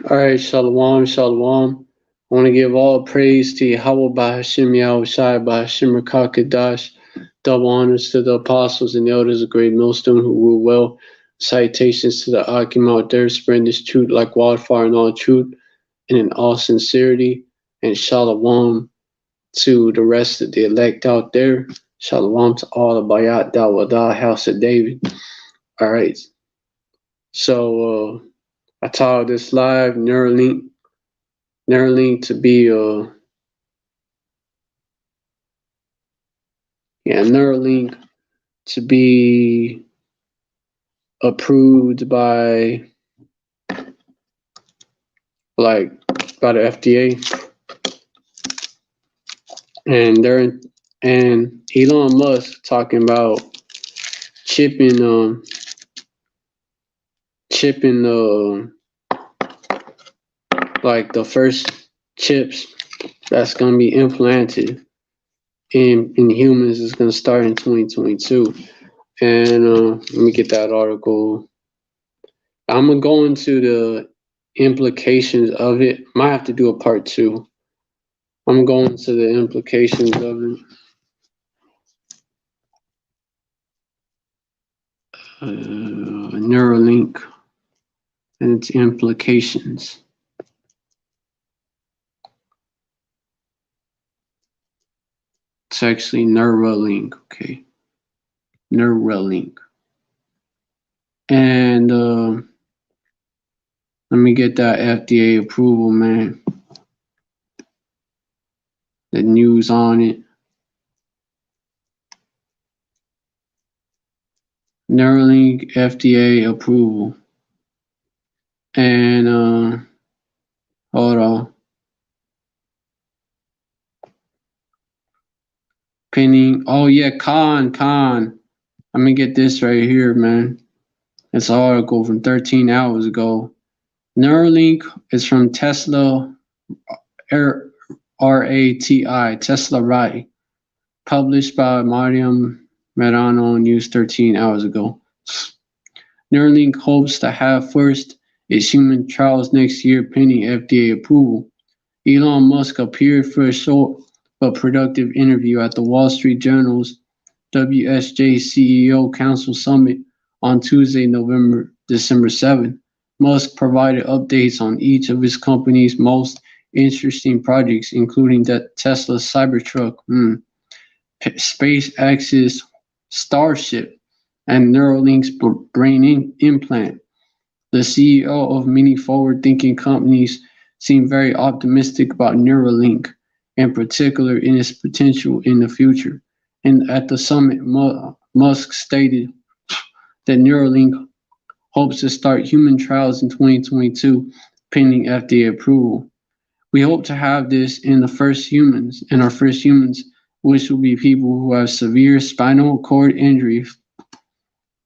All right, Shalom, Shalom. I want to give all praise to Yahweh Bahashim Yahushai Bahashim Rakakadash. Double honors to the apostles and elders of Great Millstone who rule well. Citations to the Akim out there, spreading this truth like wildfire in all truth and in all sincerity. And Shalom to the rest of the elect out there. Shalom to all the Bayat Dawadah, House of David. All right. So, I titled this live Neuralink to be Neuralink to be approved by the FDA, and Elon Musk talking about chipping the first chips that's gonna be implanted in humans is gonna start in 2022. And let me get that article. I'm gonna go into the implications of it. Might have to do a part 2. I'm going to the implications of it. Neuralink and its implications. It's actually Neuralink, okay. Neuralink. And let me get that FDA approval, man. The news on it. Neuralink FDA approval. And hold on. Pending. Oh yeah, Khan. Let me get this right here, man. It's an article from 13 hours ago. Neuralink is from Tesla, R-A-T-I, Tesla Rai, published by Mariam Merano News 13 hours ago. Neuralink hopes to have first its human trials next year pending FDA approval. Elon Musk appeared for a short but productive interview at the Wall Street Journal's WSJ CEO Council Summit on Tuesday, December 7. Musk provided updates on each of his company's most interesting projects, including the Tesla Cybertruck, SpaceX's Starship, and Neuralink's brain implant. The CEO of many forward-thinking companies seemed very optimistic about Neuralink, in particular in its potential in the future. And at the summit, Musk stated that Neuralink hopes to start human trials in 2022, pending FDA approval. We hope to have this in our first humans, which will be people who have severe spinal cord injuries,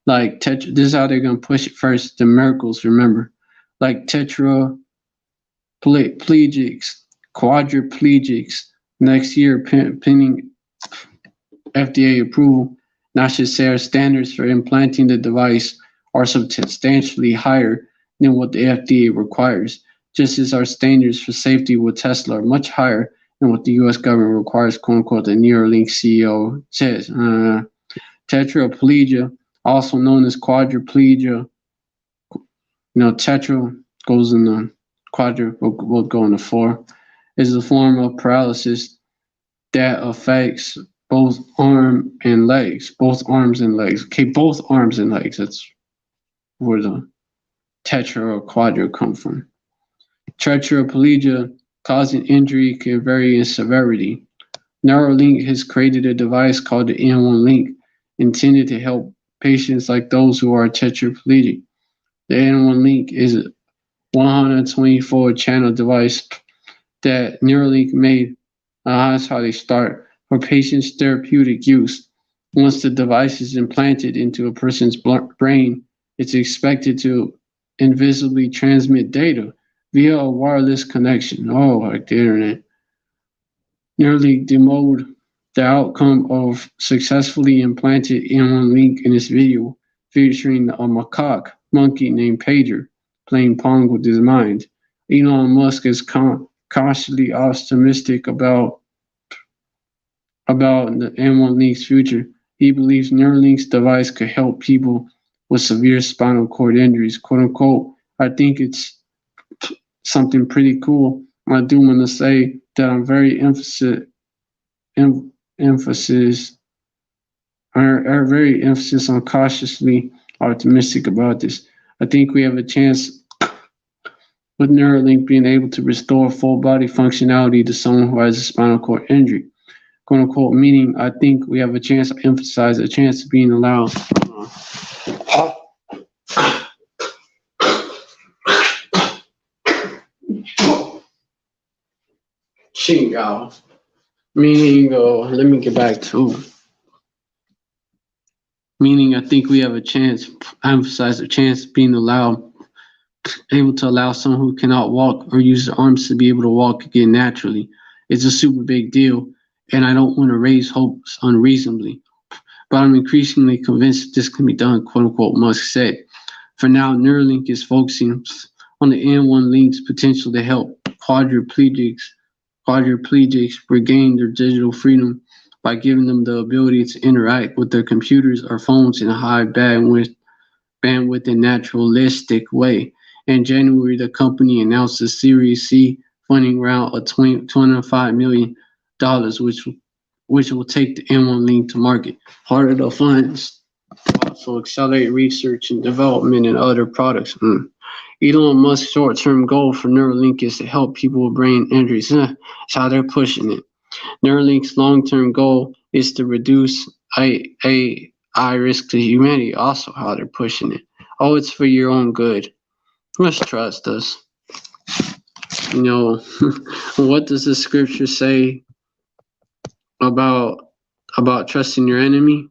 like this is how they're going to push it first, the miracles, remember, like tetraplegics, quadriplegics, next year, pending FDA approval. And I should say our standards for implanting the device are substantially higher than what the FDA requires, just as our standards for safety with Tesla are much higher than what the U.S. government requires, quote unquote, the Neuralink CEO says. Tetraplegia, also known as quadriplegia, tetra goes in the quadra, will go in the 4, is a form of paralysis that affects both arms and legs. Okay, both arms and legs. That's where the tetra or quadra come from. Tetraplegia causing injury can vary in severity. Neuralink has created a device called the N1Link, intended to help patients like those who are tetraplegic. The N1Link is a 124-channel device that Neuralink made. That's how they start for patients' therapeutic use. Once the device is implanted into a person's brain, it's expected to invisibly transmit data via a wireless connection. Oh, like the internet. Neuralink demoed the outcome of successfully implanted N1Link in this video, featuring a macaque monkey named Pager playing Pong with his mind. Elon Musk is cautiously optimistic about the Neuralink's future. He believes Neuralink's device could help people with severe spinal cord injuries, quote unquote. I think it's something pretty cool. I do want to say that I'm very very emphasis on cautiously optimistic about this. I think we have a chance with Neuralink being able to restore full body functionality to someone who has a spinal cord injury. Quote unquote, meaning I think we have a chance to emphasize a chance of being allowed. Chingal. Meaning, let me get back to. Meaning, I think we have a chance, emphasize a chance of being able to allow someone who cannot walk or use their arms to be able to walk again naturally. It's a super big deal, and I don't want to raise hopes unreasonably. But I'm increasingly convinced that this can be done, quote unquote, Musk said. For now, Neuralink is focusing on the N1Link's potential to help quadriplegics regain their digital freedom by giving them the ability to interact with their computers or phones in a high bandwidth and naturalistic way. In January, the company announced a Series C funding round of $25 million, which will take the N1Link to market. Part of the funds will also accelerate research and development in other products. Elon Musk's short-term goal for Neuralink is to help people with brain injuries. That's how they're pushing it. Neuralink's long-term goal is to reduce AI risk to humanity. Also, how they're pushing it. Oh, it's for your own good. Let's trust us. You know, what does the scripture say about trusting your enemy?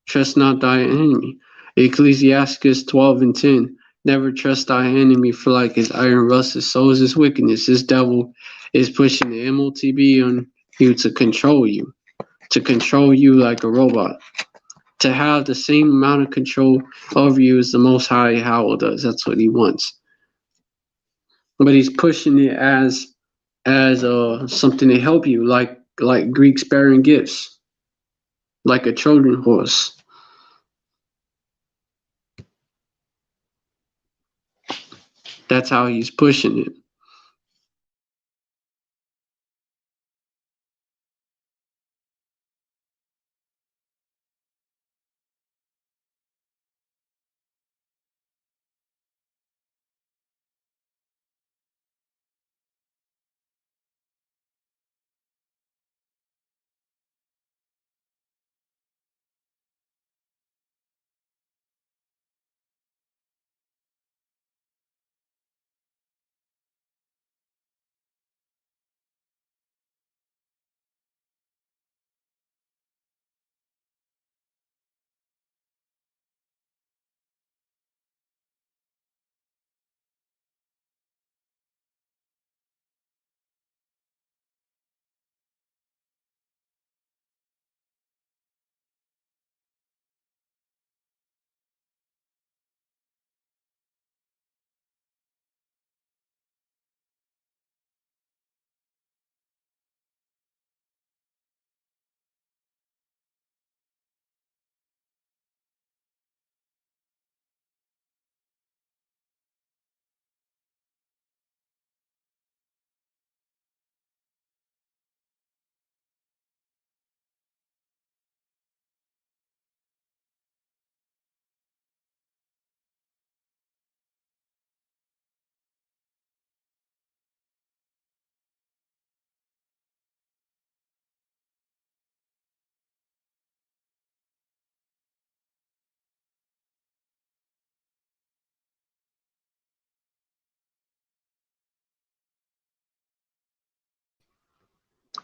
Trust not thy enemy. Ecclesiastes 12:10. Never trust thy enemy, for like his iron rusteth, so is his wickedness. This devil is pushing the MOTB on you to control you like a robot. To have the same amount of control over you as the Most High Yahweh does. That's what he wants. But he's pushing it as something to help you, like Greeks bearing gifts, like a Trojan horse. That's how he's pushing it.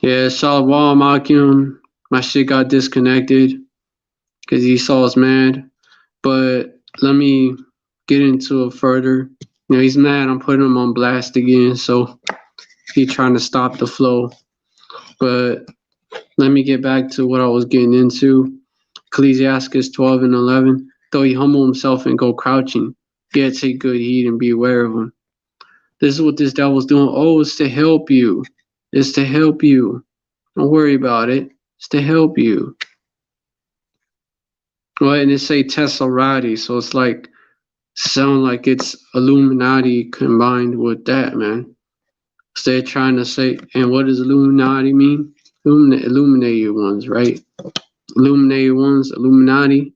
Yeah, Shalom Akim. My shit got disconnected because Esau's mad. But let me get into it further. You know, he's mad. I'm putting him on blast again, so he's trying to stop the flow. But let me get back to what I was getting into. Ecclesiastes 12:11. Though he humble himself and go crouching, yet take good heed and be aware of him. This is what this devil's doing. Oh, it's to help you. It's to help you. Don't worry about it. It's to help you. Well, and it say Teslarati, so it's like sound like it's Illuminati combined with that, man. So they're trying to say, and what does Illuminati mean? Illuminated ones, right? Illuminated ones, Illuminati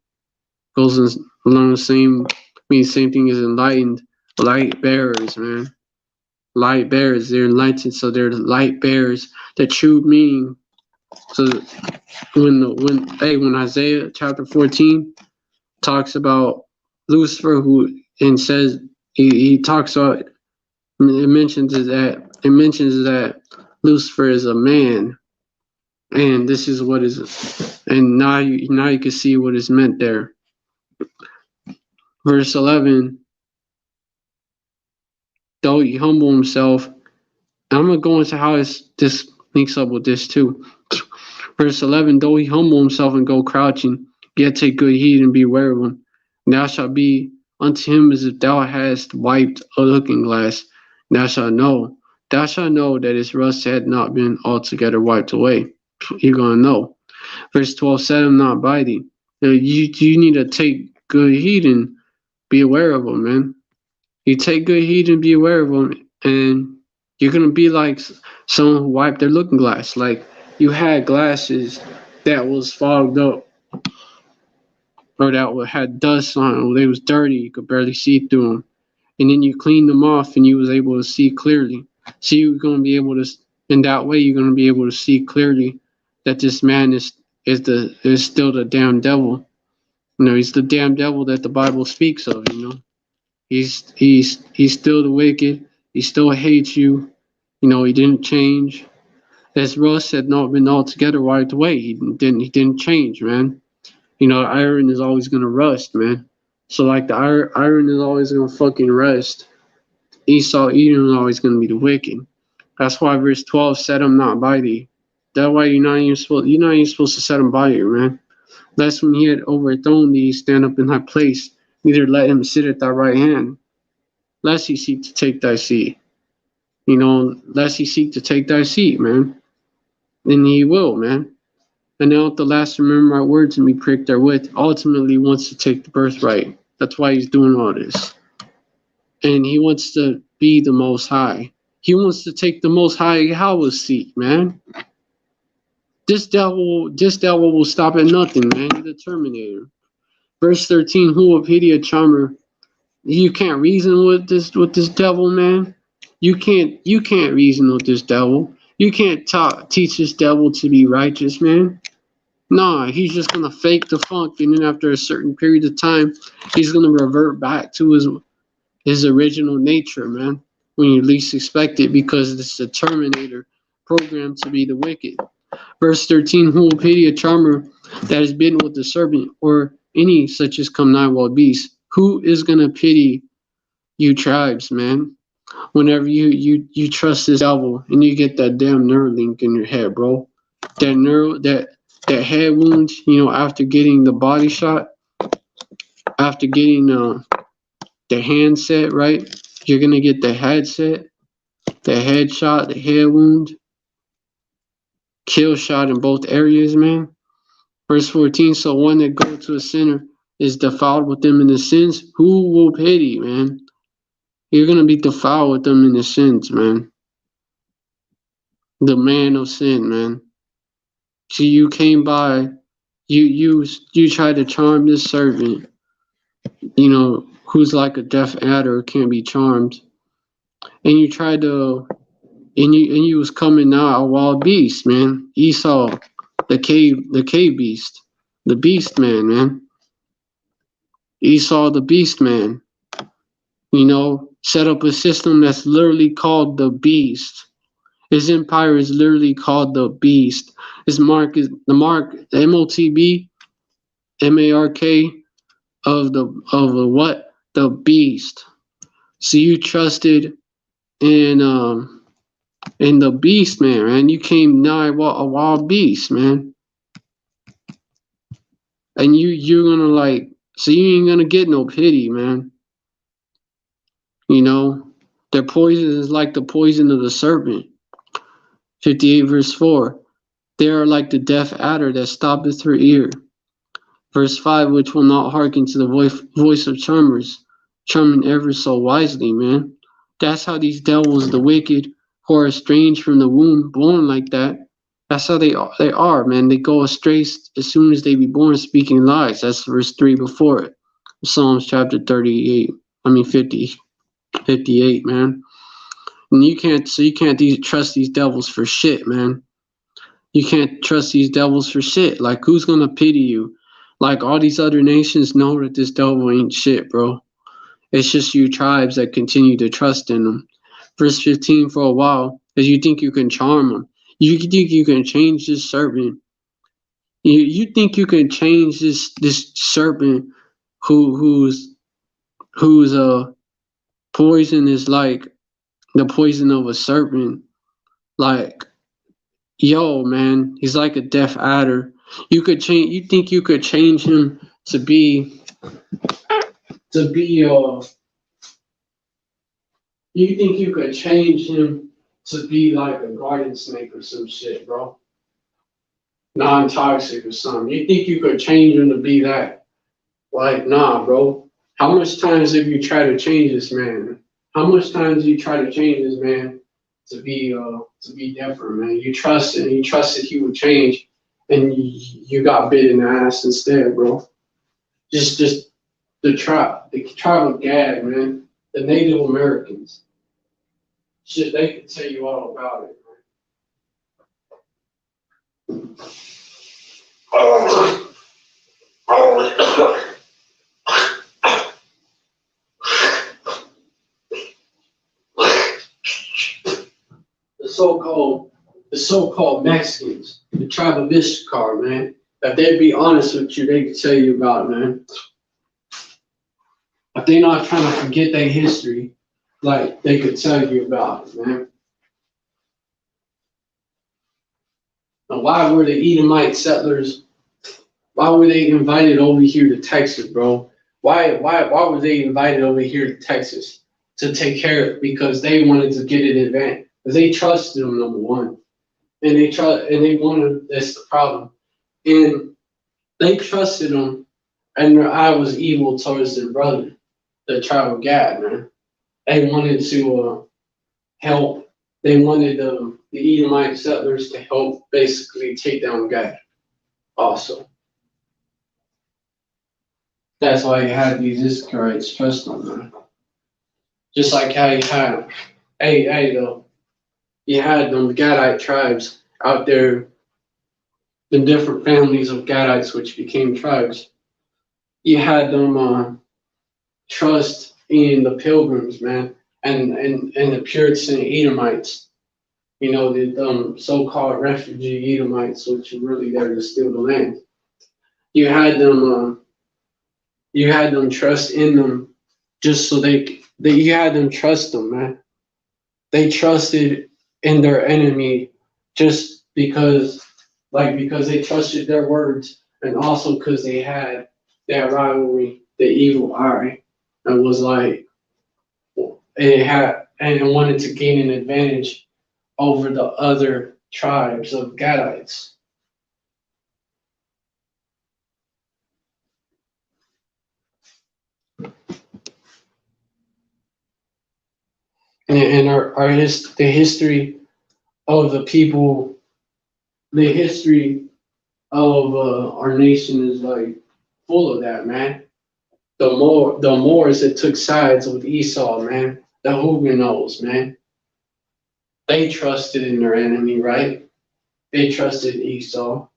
goes along the same, means same thing as enlightened. Light bearers, man. Light bearers, they're enlightened, so they're light bearers. The true meaning. So when Isaiah chapter 14 talks about Lucifer, who and says he talks about it mentions that Lucifer is a man, and this is what is, and now you can see what is meant there. Verse 11, though he humble himself, and I'm gonna go into how this links up with this too. Verse 11, though he humble himself and go crouching, yet take good heed and be aware of him. And thou shalt be unto him as if thou hadst wiped a looking glass. And thou shalt know that his rust had not been altogether wiped away. You're gonna know. Verse 12, set him not by thee. You need to take good heed and be aware of him, man. You take good heed and be aware of him, and you're gonna be like someone who wiped their looking glass. Like you had glasses that was fogged up or that had dust on them. They was dirty. You could barely see through them. And then you cleaned them off and you was able to see clearly. So you're going to be able to, in that way, you're going to be able to see clearly that this man is still the damn devil. You know, he's the damn devil that the Bible speaks of, you know. He's still the wicked. He still hates you. You know, he didn't change. His rust had not been altogether wiped away. He didn't change, man. You know, iron is always gonna rust, man. So like the iron is always gonna fucking rust. Esau Edom is always gonna be the wicked. That's why verse 12 set him not by thee. That way you're not even supposed to set him by you, man. Lest when he had overthrown thee, stand up in thy place, neither let him sit at thy right hand, lest he seek to take thy seat. You know, lest he seek to take thy seat, man. And he will, man. And now at the last remember my words and be pricked therewith, ultimately wants to take the birthright. That's why he's doing all this. And he wants to be the most high. He wants to take the most high Yahweh's seat, man. This devil will stop at nothing, man. He's the Terminator. Verse 13, who will pity a charmer? You can't reason with this devil, man. You can't reason with this devil. You can't teach this devil to be righteous, man. Nah, he's just gonna fake the funk, and then after a certain period of time, he's gonna revert back to his original nature, man. When you least expect it, because it's the Terminator programmed to be the wicked. Verse 13, who will pity a charmer that has been with the serpent, or any such as come nigh wild beast? Who is gonna pity you tribes, man? Whenever you trust this devil and you get that damn Neuralink in your head, bro. That head wound, you know, after getting the body shot, after getting the handset, right? You're gonna get the headset, the headshot, the head wound, kill shot in both areas, man. Verse 14, so one that goes to a sinner is defiled with them in the sins. Who will pity, man? You're gonna be defiled with them in the sins, man. The man of sin, man. See, you came by, you tried to charm this servant, you know, who's like a deaf adder, can't be charmed. And you tried to, and you was coming out a wild beast, man. Esau, the cave beast, the beast man, man. Esau, the beast man. You know, set up a system that's literally called the beast. His empire is literally called the beast. His mark is the mark, MOTB, MARK of the what? The beast. So you trusted in the beast, man. You came nigh a wild beast, man. And you're gonna like, so you ain't gonna get no pity, man. You know, Their poison is like the poison of the serpent. 58 verse 4. They are like the deaf adder that stoppeth her ear. Verse 5, which will not hearken to the voice of charmers, charming ever so wisely, man. That's how these devils, the wicked, who are estranged from the womb, born like that, that's how they are, man. They go astray as soon as they be born, speaking lies. That's verse 3 before it. Psalms chapter 58, man. And you can't trust these devils for shit, man. You can't trust these devils for shit. Like, who's gonna pity you? Like, all these other nations know that this devil ain't shit, bro. It's just you tribes that continue to trust in them. Verse 15, for a while, because you think you can charm them. You think you can change this serpent. You think you can change this serpent whose poison is like the poison of a serpent. Like, yo, man, he's like a deaf adder. You think you could change him to be you think you could change him to be like a garden snake or some shit, bro? Non-toxic or something. You think you could change him to be that? Like, nah, bro. How much times have you tried to change this man? How much times you try to change this man to be different, man? You trusted he would change, and you got bit in the ass instead, bro. Just the tribe of Gad, man. The Native Americans. Shit, they could tell you all about it, man. The so-called Mexicans, the tribe of Issachar, man. If they'd be honest with you, they could tell you about it, man. If they're not trying to forget their history, like, they could tell you about it, man. And why were the Edomite settlers? Why were they invited over here to Texas, bro? Why were they invited over here to Texas to take care of it? Because they wanted to get an advantage. Because they trusted them, number one, and they wanted. That's the problem. And they trusted them, and their eye was evil towards their brother, the tribe of Gad, man. They wanted to help. They wanted the Edomite settlers to help basically take down Gad also. That's why you had these Issacharites trust them, man. Just like how you had, you had them Gadite tribes out there, the different families of Gadites which became tribes. You had them trust in the pilgrims, man, and the Puritan Edomites. You know, the so-called refugee Edomites, which are really there to steal the land. You had them trust in them, just so you had them trust them, man. They trusted in their enemy just because they trusted their words, and also because they had that rivalry, the evil eye, and was like it wanted to gain an advantage over the other tribes of Gadites. And the history of the people, the history of our nation is like full of that, man. The Moors that took sides with Esau, man. The Huguenots, man. They trusted in their enemy, right? They trusted Esau,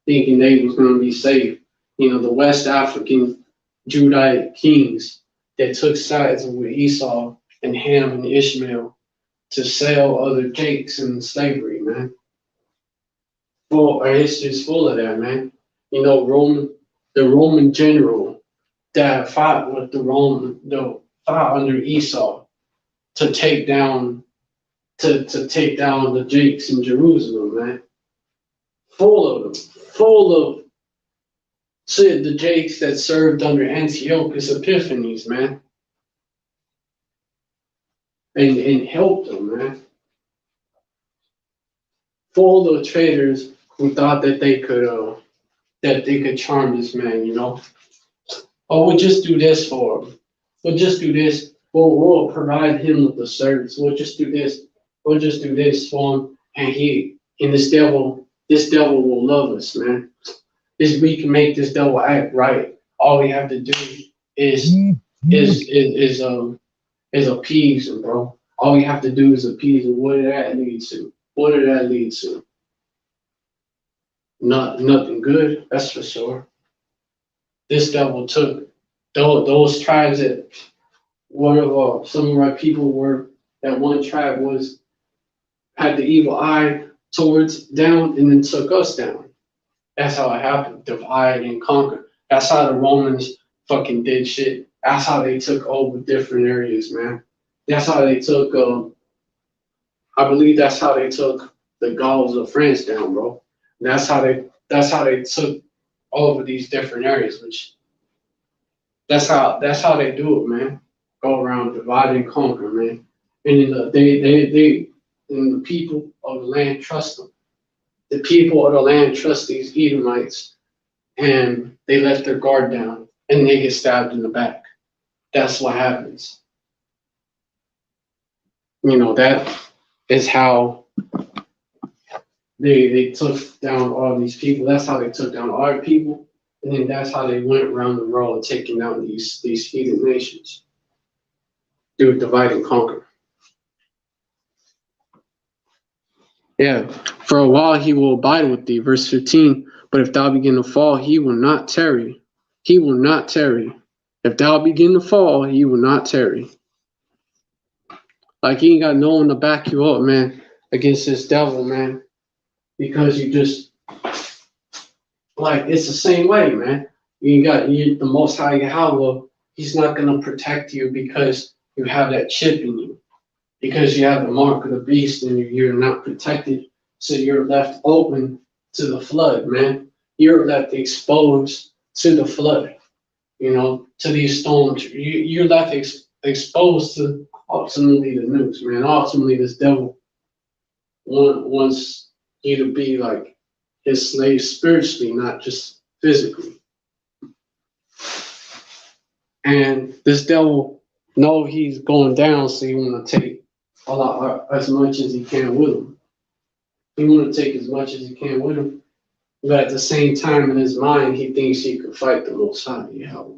thinking they was going to be safe. You know, the West African Judite kings that took sides with Esau and Ham and Ishmael to sell other Jakes in slavery, man. Well, our history is full of that, man. You know, the Roman general that fought with fought under Esau to take down the Jakes in Jerusalem, man. Full of them, the Jakes that served under Antiochus Epiphanes, man. and helped them, man. Full of traders who thought that they could charm this man, you know. Oh, we'll just do this for him. We'll just do this. We'll provide him with the service. We'll just do this. We'll just do this for him, and this devil will love us, man. We can make this devil act right. All we have to do is is is um is appease him, bro. All we have to do is appease him. What did that lead to? What did that lead to? Nothing good, that's for sure. This devil took those tribes that one of some of our people were, that one tribe had the evil eye towards down and then took us down. That's how it happened. Divide and conquer. That's how the Romans fucking did shit. That's how they took over different areas, man. That's how they took I believe that's how they took the Gauls of France down, bro. And that's how they took over these different areas, which that's how they do it, man. Go around divide and conquer, man. And they and the people of the land trust them. The people of the land trust these Edomites, and they let their guard down, and they get stabbed in the back. That's what happens. You know, that is how they took down all these people. That's how they took down our people, and then that's how they went around the world taking down these heathen nations. Do divide and conquer. Yeah, for a while he will abide with thee. Verse 15. But if thou begin to fall, he will not tarry. He will not tarry. If thou begin to fall, he will not tarry. Like, he ain't got no one to back you up, man, against this devil, man. Because you just, like, it's the same way, man. You got the Most High Yahweh. He's not going to protect you because you have that chip in you. Because you have the mark of the beast and you're not protected. So you're left open to the flood, man. You're left exposed to the flood, you know, to these storms. You're left exposed to ultimately the news, man. Ultimately, this devil wants you to be like his slave spiritually, not just physically. And this devil knows he's going down, so he want to take as much as he can with him. He want to take as much as he can with him, but at the same time, in his mind, he thinks he could fight the Most High Yahweh.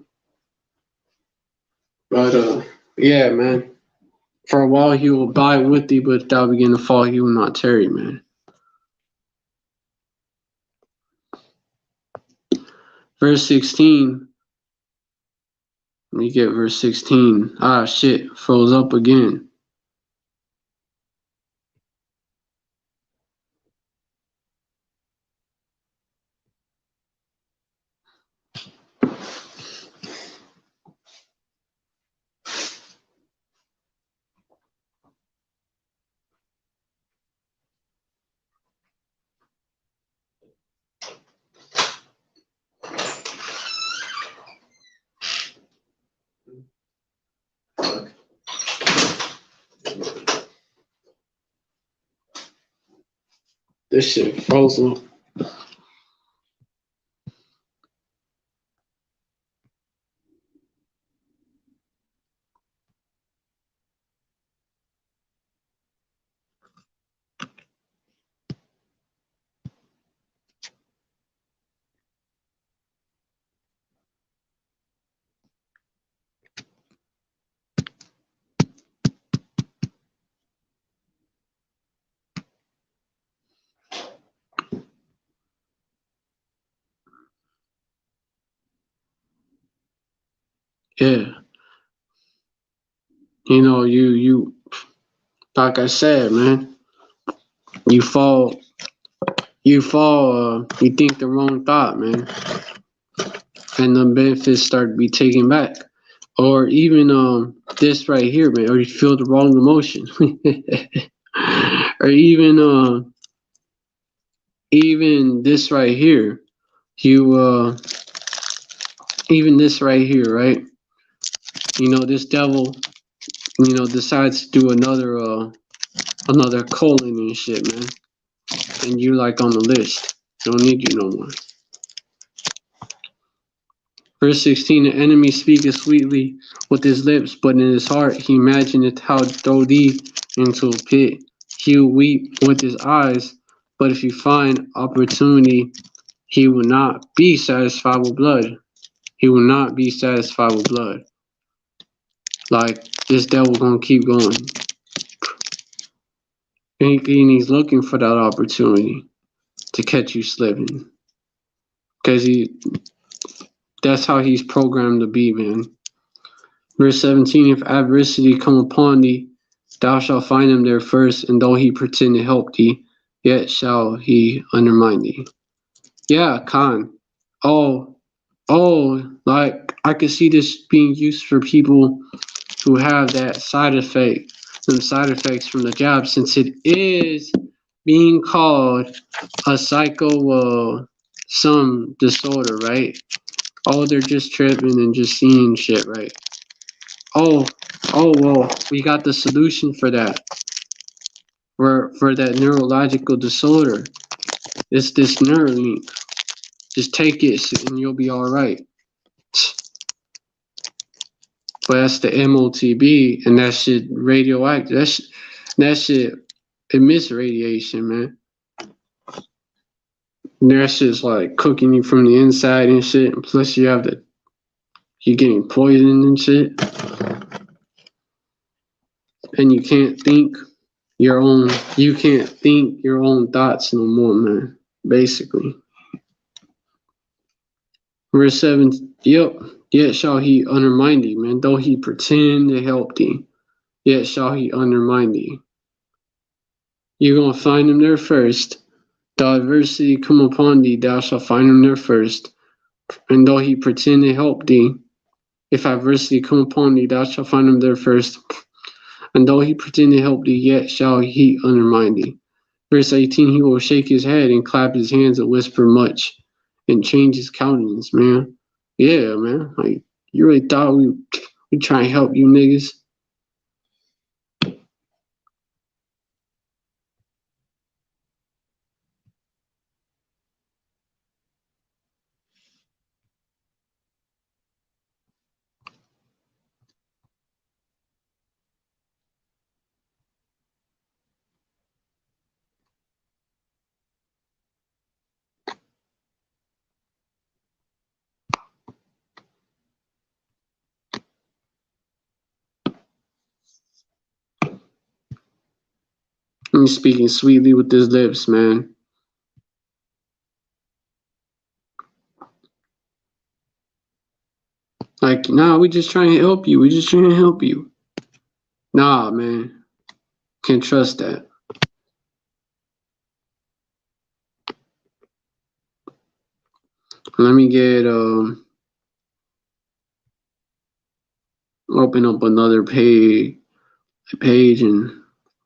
But yeah, man. For a while he will abide with thee, but if thou begin to fall, he will not tarry, man. Verse 16. Let me get verse 16. Ah, shit. Froze up again. This shit frozen. Yeah. You know, you like I said, man, you fall, you think the wrong thought, man. And the benefits start to be taken back. Or even this right here, man, or you feel the wrong emotion. Or even this right here. Even this right here, right? You know, this devil decides to do another colon and shit, man. And you like on the list. Don't need you no more. Verse 16, the enemy speaketh sweetly with his lips, but in his heart he imagineth how to throw thee into a pit. He will weep with his eyes, but if you find opportunity, he will not be satisfied with blood. He will not be satisfied with blood. Like, this devil gonna keep going. And he's looking for that opportunity to catch you slipping. Because that's how he's programmed to be, man. Verse 17, if adversity come upon thee, thou shalt find him there first, and though he pretend to help thee, yet shall he undermine thee. Yeah, Khan. Oh, like, I could see this being used for people who have that side effect, some side effects from the jab, since it is being called a some disorder, right? Oh, they're just tripping and just seeing shit, right? Oh, well, we got the solution for that. For that neurological disorder. It's this Neuralink. Just take it and you'll be alright. But that's the MOTB, and that shit radioactive. That shit emits radiation, man. And that shit's like cooking you from the inside and shit. And plus you're getting poisoned and shit. And you can't think your own thoughts no more, man. Basically. Verse 7, yet shall he undermine thee, man. Though he pretend to help thee, yet shall he undermine thee. You're gonna find him there first. Though adversity come upon thee, thou shalt find him there first. And though he pretend to help thee, if adversity come upon thee, thou shalt find him there first. And though he pretend to help thee, yet shall he undermine thee. Verse 18, he will shake his head and clap his hands and whisper much and change his countenance, man. Yeah, man. Like, you really thought we try and help you niggas? He's speaking sweetly with his lips, man. Like, nah, we just trying to help you. We just trying to help you. Nah, man. Can't trust that. Let me get open up another page and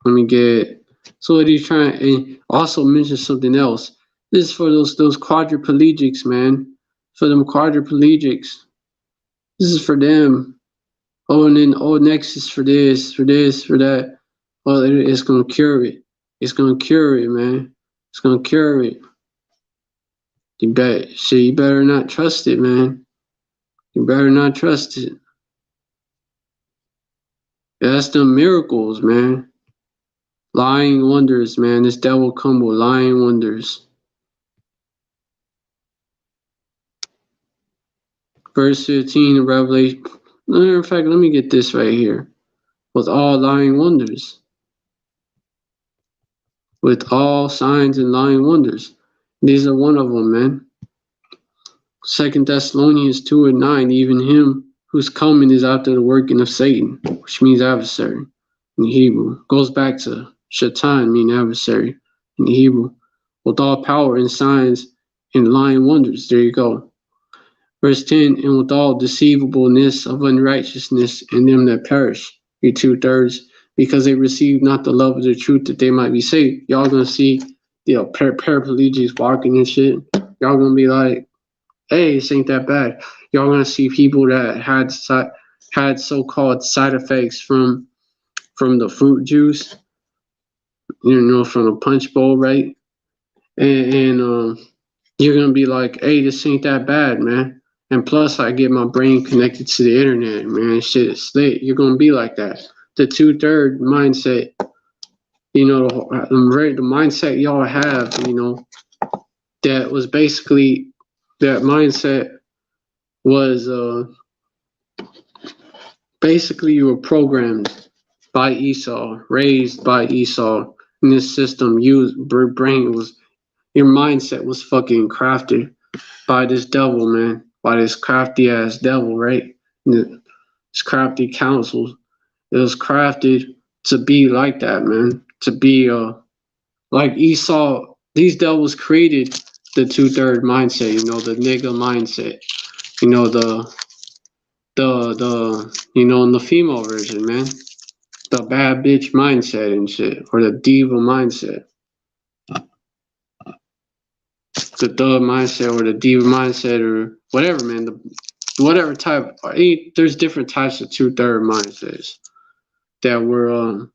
let me get, so what he's trying, and also mention something else. This is for those quadriplegics, man. For them quadriplegics. This is for them. Oh, and then next is for this, for that. Well, it's gonna cure it. It's gonna cure it, man. It's gonna cure it. You better not trust it, man. You better not trust it. That's the miracles, man. Lying wonders, man. This devil come with lying wonders. Verse 15 of Revelation. Matter of fact, let me get this right here. With all lying wonders. With all signs and lying wonders. These are one of them, man. 2 Thessalonians 2:9, even him whose coming is after the working of Satan, which means adversary in Hebrew. Goes back to Shaitan, meaning adversary in Hebrew. With all power and signs and lying wonders. There you go. Verse 10, and with all deceivableness of unrighteousness in them that perish, be 2/3, because they receive not the love of the truth that they might be saved. Y'all gonna see paraplegics walking and shit. Y'all gonna be like, hey, this ain't that bad. Y'all gonna see people that had so-called side effects from from the fruit juice, from the punch bowl, right? And you're gonna be like, hey, this ain't that bad, man. And plus, I get my brain connected to the internet, man. Shit is lit. You're gonna be like that. The 2/3 mindset, the mindset y'all have, that was basically that mindset was basically you were programmed by Esau, raised by Esau in this system. Your mindset was fucking crafted by this devil, man, by this crafty ass devil, right? This crafty counsel. It was crafted to be like that, man. To be like Esau. These devils created the 2/3 mindset, the nigga mindset, in the female version, man. The bad bitch mindset and shit, or the diva mindset. The thug mindset or the diva mindset or whatever, man. Whatever type. There's different types of 2/3 mindsets that were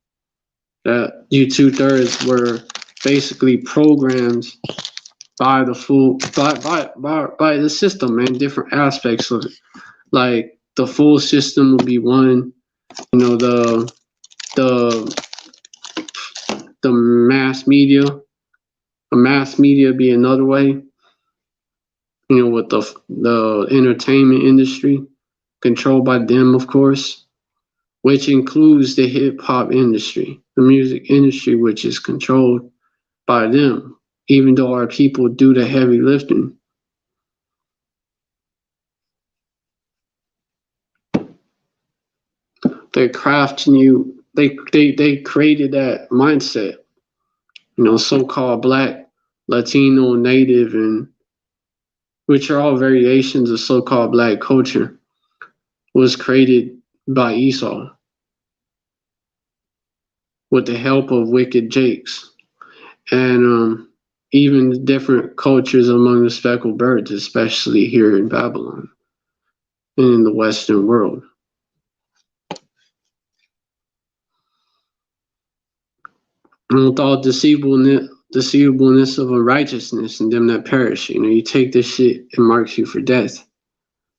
that you 2/3 were basically programmed by the by the system, man. Different aspects of it. Like the full system would be one. The the mass media. The mass media be another way. With the entertainment industry controlled by them, of course, which includes the hip hop industry, the music industry, which is controlled by them, even though our people do the heavy lifting. They're crafting you. They created that mindset. So-called Black, Latino, Native, and which are all variations of so-called Black culture, was created by Esau with the help of wicked Jakes. And even different cultures among the speckled birds, especially here in Babylon and in the Western world. And with all deceivableness of unrighteousness and them that perish, you take this shit and marks you for death,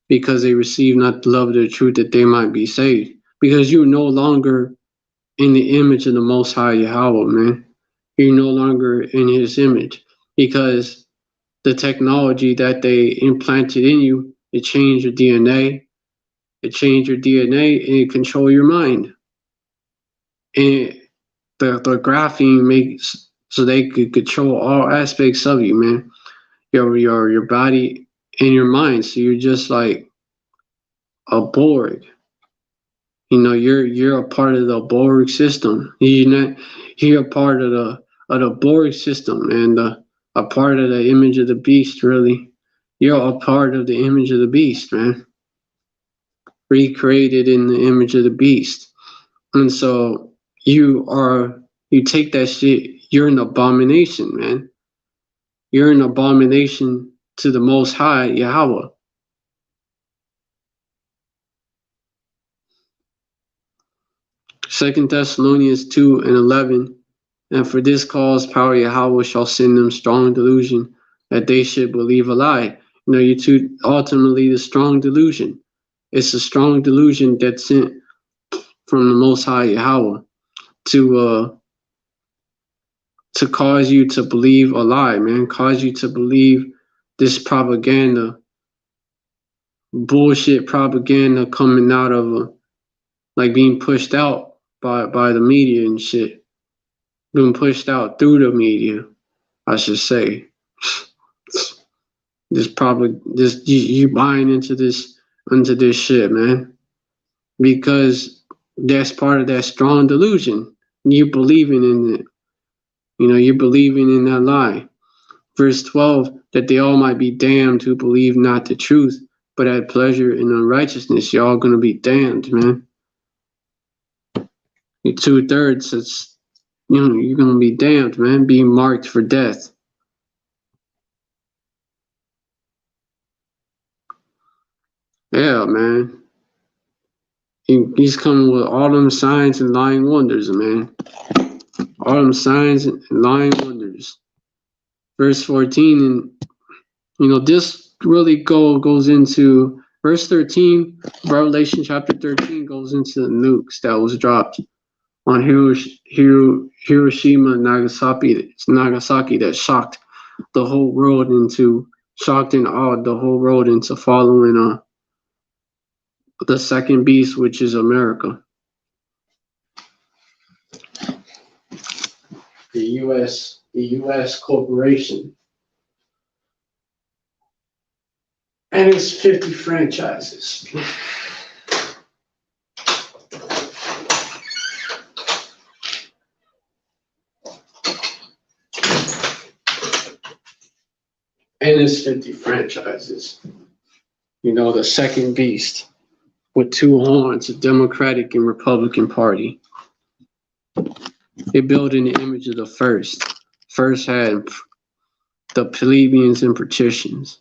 because they receive not the love of the truth that they might be saved. Because you're no longer in the image of the Most High Yahweh, man. You're no longer in His image, because the technology that they implanted in you, it changed your DNA. It changed your DNA and it control your mind. And the graphene makes so they could control all aspects of you, man. Your body and your mind. So you're just like a Borg. You're a part of the Borg system. You're a part of the Borg system, and a part of the image of the beast. Really, you're a part of the image of the beast, man. Recreated in the image of the beast, and so you take that shit. You're an abomination, man. You're an abomination to the Most High Yahweh. Second Thessalonians 2:11, and for this cause power Yahweh shall send them strong delusion, that they should believe a lie. Ultimately the strong delusion. It's a strong delusion that's sent from the Most High Yahweh to cause you to believe a lie, man. Cause you to believe this propaganda, bullshit propaganda coming out of like being pushed out by the media and shit. Being pushed out through the media, I should say. You buying into this shit, man. Because that's part of that strong delusion. You believing in it. You're believing in that lie. Verse 12, that they all might be damned who believe not the truth, but had pleasure in unrighteousness. You're all gonna be damned, man. You're 2/3, it's you're gonna be damned, man, being marked for death. Yeah, man. He's coming with all them signs and lying wonders, man. All them signs and lying wonders. Verse 14, and this really goes into verse 13. Revelation chapter 13 goes into the nukes that was dropped on Hiroshima and Nagasaki that shocked the whole world shocked and awed the whole world into following the second beast, which is America. The U.S. corporation. And it's 50 franchises. And it's 50 franchises. The second beast with two horns, the Democratic and Republican Party. They built in the image of the first. First had the plebeians and patricians.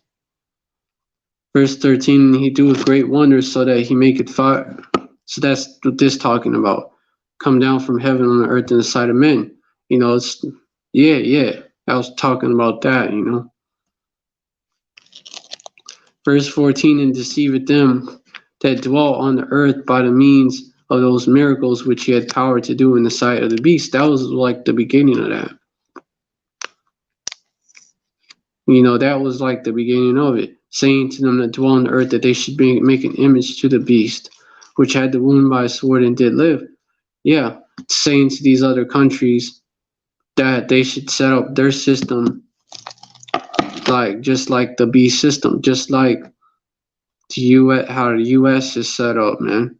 Verse 13, he doeth great wonders so that he maketh fire. So that's what this talking about. Come down from heaven on the earth in the sight of men. It's, I was talking about that, Verse 14, and deceiveth them that dwell on the earth by the means of those miracles which he had power to do in the sight of the beast. That was like the beginning of that. That was like the beginning of it. Saying to them that dwell on the earth that they should make an image to the beast, which had the wound by a sword and did live. Yeah, saying to these other countries that they should set up their system just like the beast system, just like the U.S. how the U.S. is set up, man.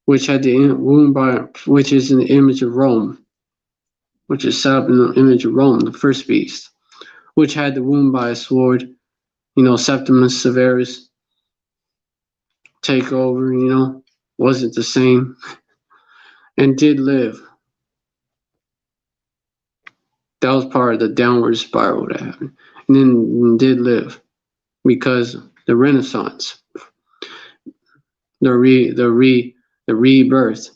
Which had the wound which is in the image of Rome, which is set up in the image of Rome, the first beast, which had the wound by a sword. Septimus Severus take over, wasn't the same, and did live. That was part of the downward spiral that happened, and then did live because the Renaissance, the rebirth.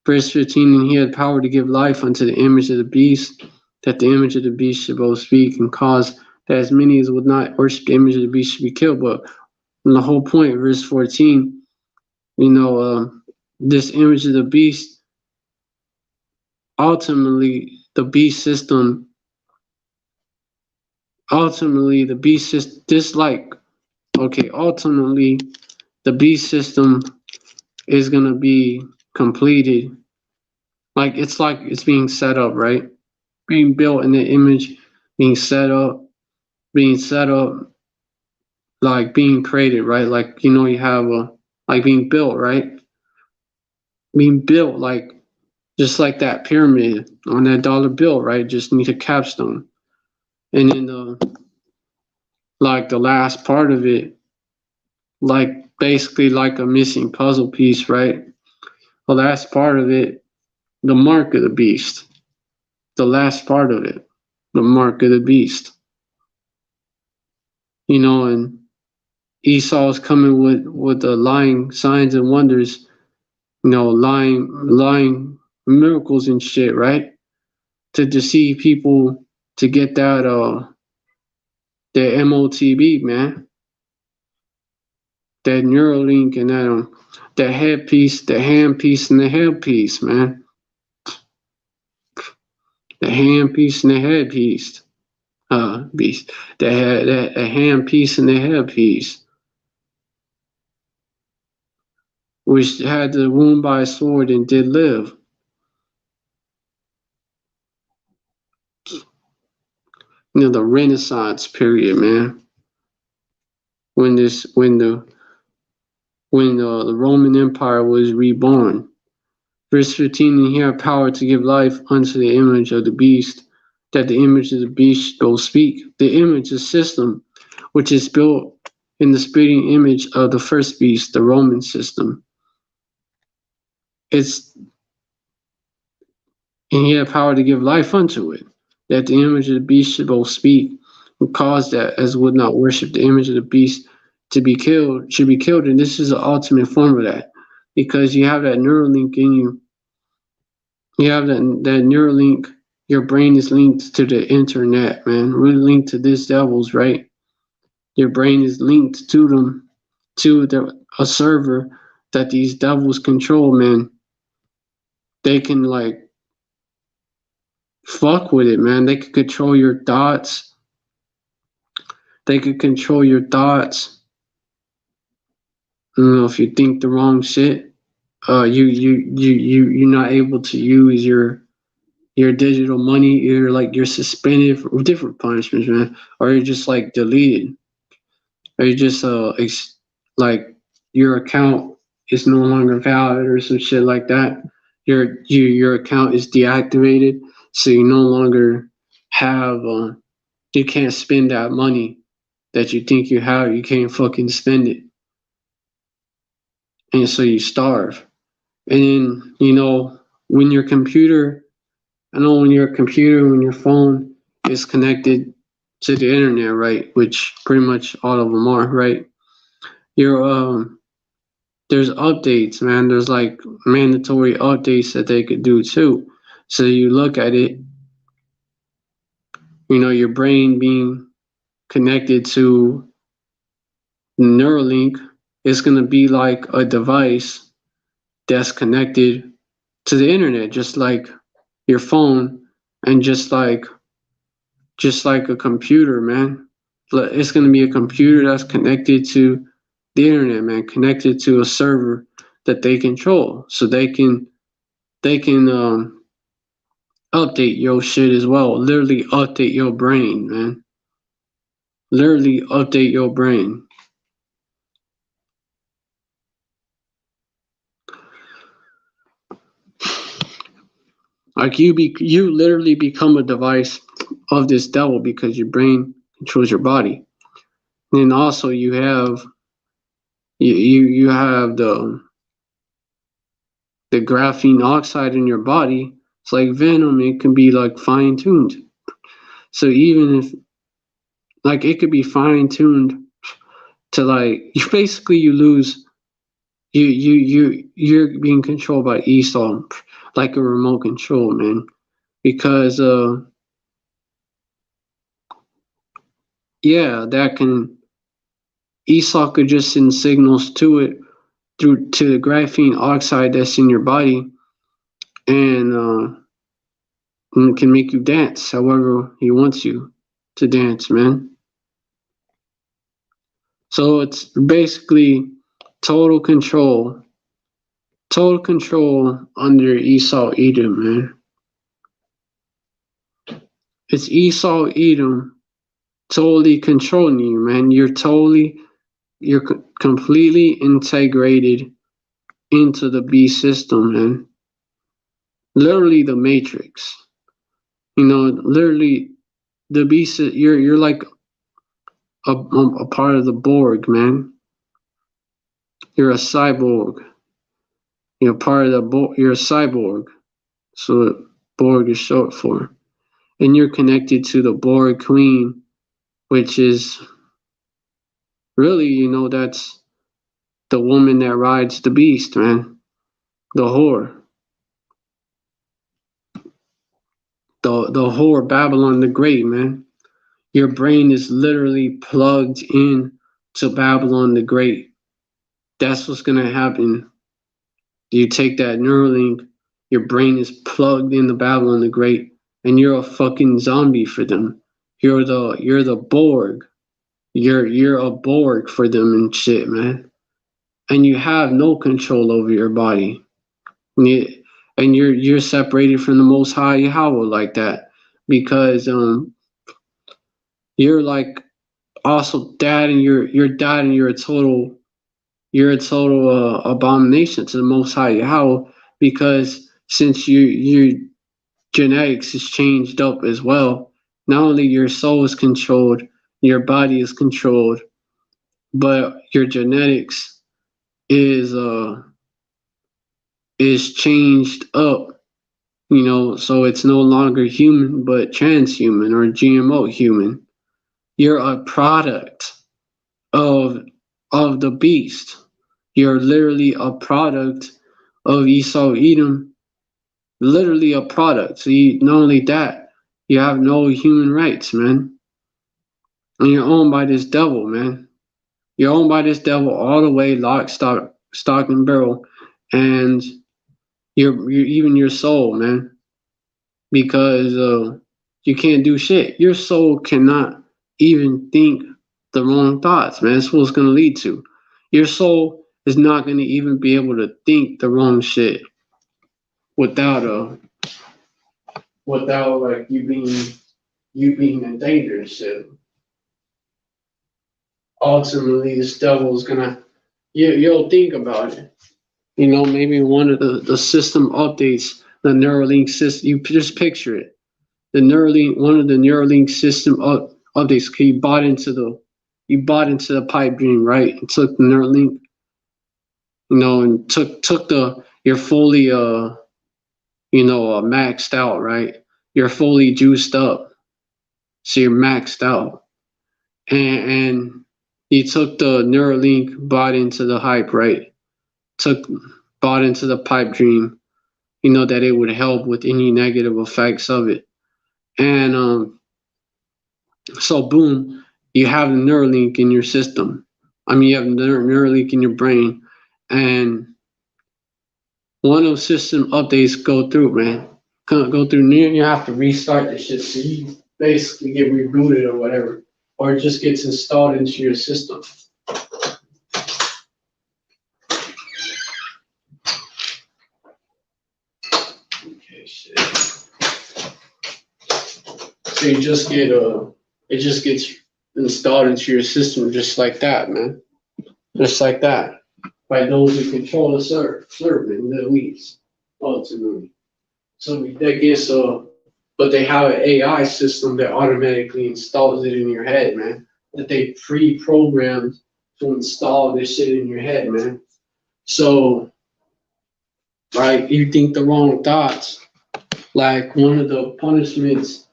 Verse 15, and he had power to give life unto the image of the beast, that the image of the beast should both speak and cause that as many as would not worship the image of the beast should be killed. But the whole point, verse 14, this image of the beast, ultimately the beast system, ultimately the beast system is going to be completed. It's being set up, right? Being built in the image, being set up, like being created, right? You have being built, right? Being built just like that pyramid on that dollar bill, right? Just need a capstone. And then the last part of it, basically like a missing puzzle piece, right? The last part of it, the mark of the beast. The last part of it, the mark of the beast. And Esau is coming with the lying signs and wonders, lying miracles and shit, right? To deceive people to get that the MOTB, man. That Neuralink and that headpiece, the handpiece and the headpiece, man. The handpiece and the headpiece. Beast. The handpiece and the headpiece. Which had the wound by a sword and did live. The Renaissance period, man. When the Roman Empire was reborn. Verse 15, and he had power to give life unto the image of the beast, that the image of the beast shall speak. The image, the system, which is built in the spitting image of the first beast, the Roman system. And he had power to give life unto it, that the image of the beast should both speak, and cause that as would not worship the image of the beast should be killed. And this is the ultimate form of that. because you have that Neuralink in you. You have that Neuralink. Your brain is linked to the internet, man. We're linked to these devils, right? Your brain is linked to them, to a server that these devils control, man. They can like fuck with it, man. They could control your thoughts. They could control your thoughts. You know, if you think the wrong shit, you're not able to use your digital money. You're suspended for different punishments, man, or you're just like deleted, or you just like your account is no longer valid or some shit like that. Your account is deactivated, so you no longer have you can't spend that money that you think you have. You can't fucking spend it, and so you starve. And then when your computer, when your phone is connected to the internet, right? Which pretty much all of them are, right? There's updates, man. There's like mandatory updates that they could do too. So you look at it, your brain being connected to Neuralink is going to be like a device that's connected to the internet, just like your phone, and just like a computer, man. It's going to be a computer that's connected to the internet, man, connected to a server that they control, so they can update your shit as well. Literally update your brain, man. Literally update your brain. Like you literally become a device of this devil because your brain controls your body. And then also you have the graphene oxide in your body. It's like venom. It can be like fine tuned. So even if like it could be fine tuned to like you lose. You're being controlled by Esau like a remote control, man. Because Esau could just send signals to it to the graphene oxide that's in your body, and can make you dance however he wants you to dance, man. So it's basically total control under Esau Edom, man. It's Esau Edom totally controlling you, man. You're completely integrated into the beast system, man. Literally the Matrix. Literally the beast. You're like a part of the Borg, man. You're a cyborg. You're part of the You're a cyborg. So Borg is short for. And you're connected to the Borg Queen, which is really, that's the woman that rides the beast, man. The whore. The whore Babylon the Great, man. Your brain is literally plugged in to Babylon the Great. That's what's gonna happen. You take that Neuralink, your brain is plugged into Babylon the Great, and you're a fucking zombie for them. You're the Borg. You're a Borg for them and shit, man. And you have no control over your body. And you're separated from the Most High Yahweh like that, because you're like also dad, and you're dad, and you're a total abomination to the Most High Yahweh, because since your genetics is changed up as well, not only your soul is controlled, your body is controlled, but your genetics is changed up, so it's no longer human but transhuman or GMO human. You're a product of the beast. You're literally a product of Esau Edom, literally a product. So not only that, you have no human rights, man. And you're owned by this devil, man. You're owned by this devil all the way, lock, stock and barrel. And you're even your soul, man. Because you can't do shit. Your soul cannot even think the wrong thoughts, man. That's what it's going to lead to. Your soul is not going to even be able to think the wrong shit without like you being in danger and shit. Ultimately, this devil is gonna you'll think about it. You know, maybe one of the system updates, the Neuralink system. You just picture it. One of the Neuralink system updates. You bought into the pipe dream, right? And took the Neuralink, and took you're fully maxed out, right? You're fully juiced up, so you're maxed out, and you took the Neuralink, bought into the hype, right? Bought into the pipe dream, that it would help with any negative effects of it, and so boom, you have the Neuralink in your system. I mean, you have the Neuralink in your brain, and one of the system updates go through, man. Go through, you have to restart the shit, so you basically get rebooted or whatever, or it just gets installed into your system. Okay, shit. So you just get it just gets installed into your system just like that, man. Just like that. By those who control the server in the elites, ultimately. So that gets but they have an AI system that automatically installs it in your head, man. That they pre-programmed to install this shit in your head, man. So, right, you think the wrong thoughts. Like one of the punishments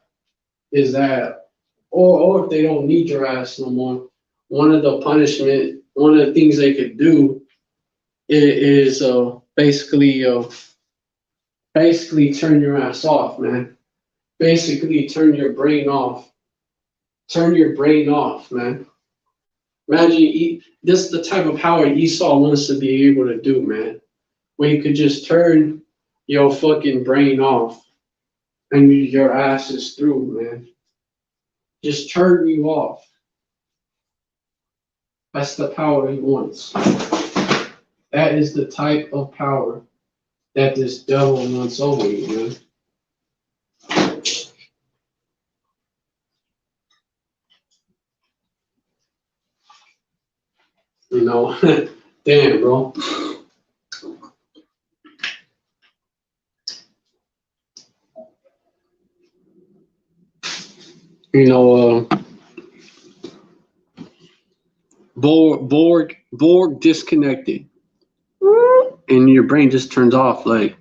is that, or if they don't need your ass no more, one of the things they could do is basically turn your ass off, man. Basically turn your brain off. Turn your brain off, man. Imagine this is the type of power Esau wants to be able to do, man. Where you could just turn your fucking brain off and your ass is through, man. Just turn you off. That's the power he wants. That is the type of power that this devil wants over you, man. Damn, bro. Borg disconnected, and your brain just turns off like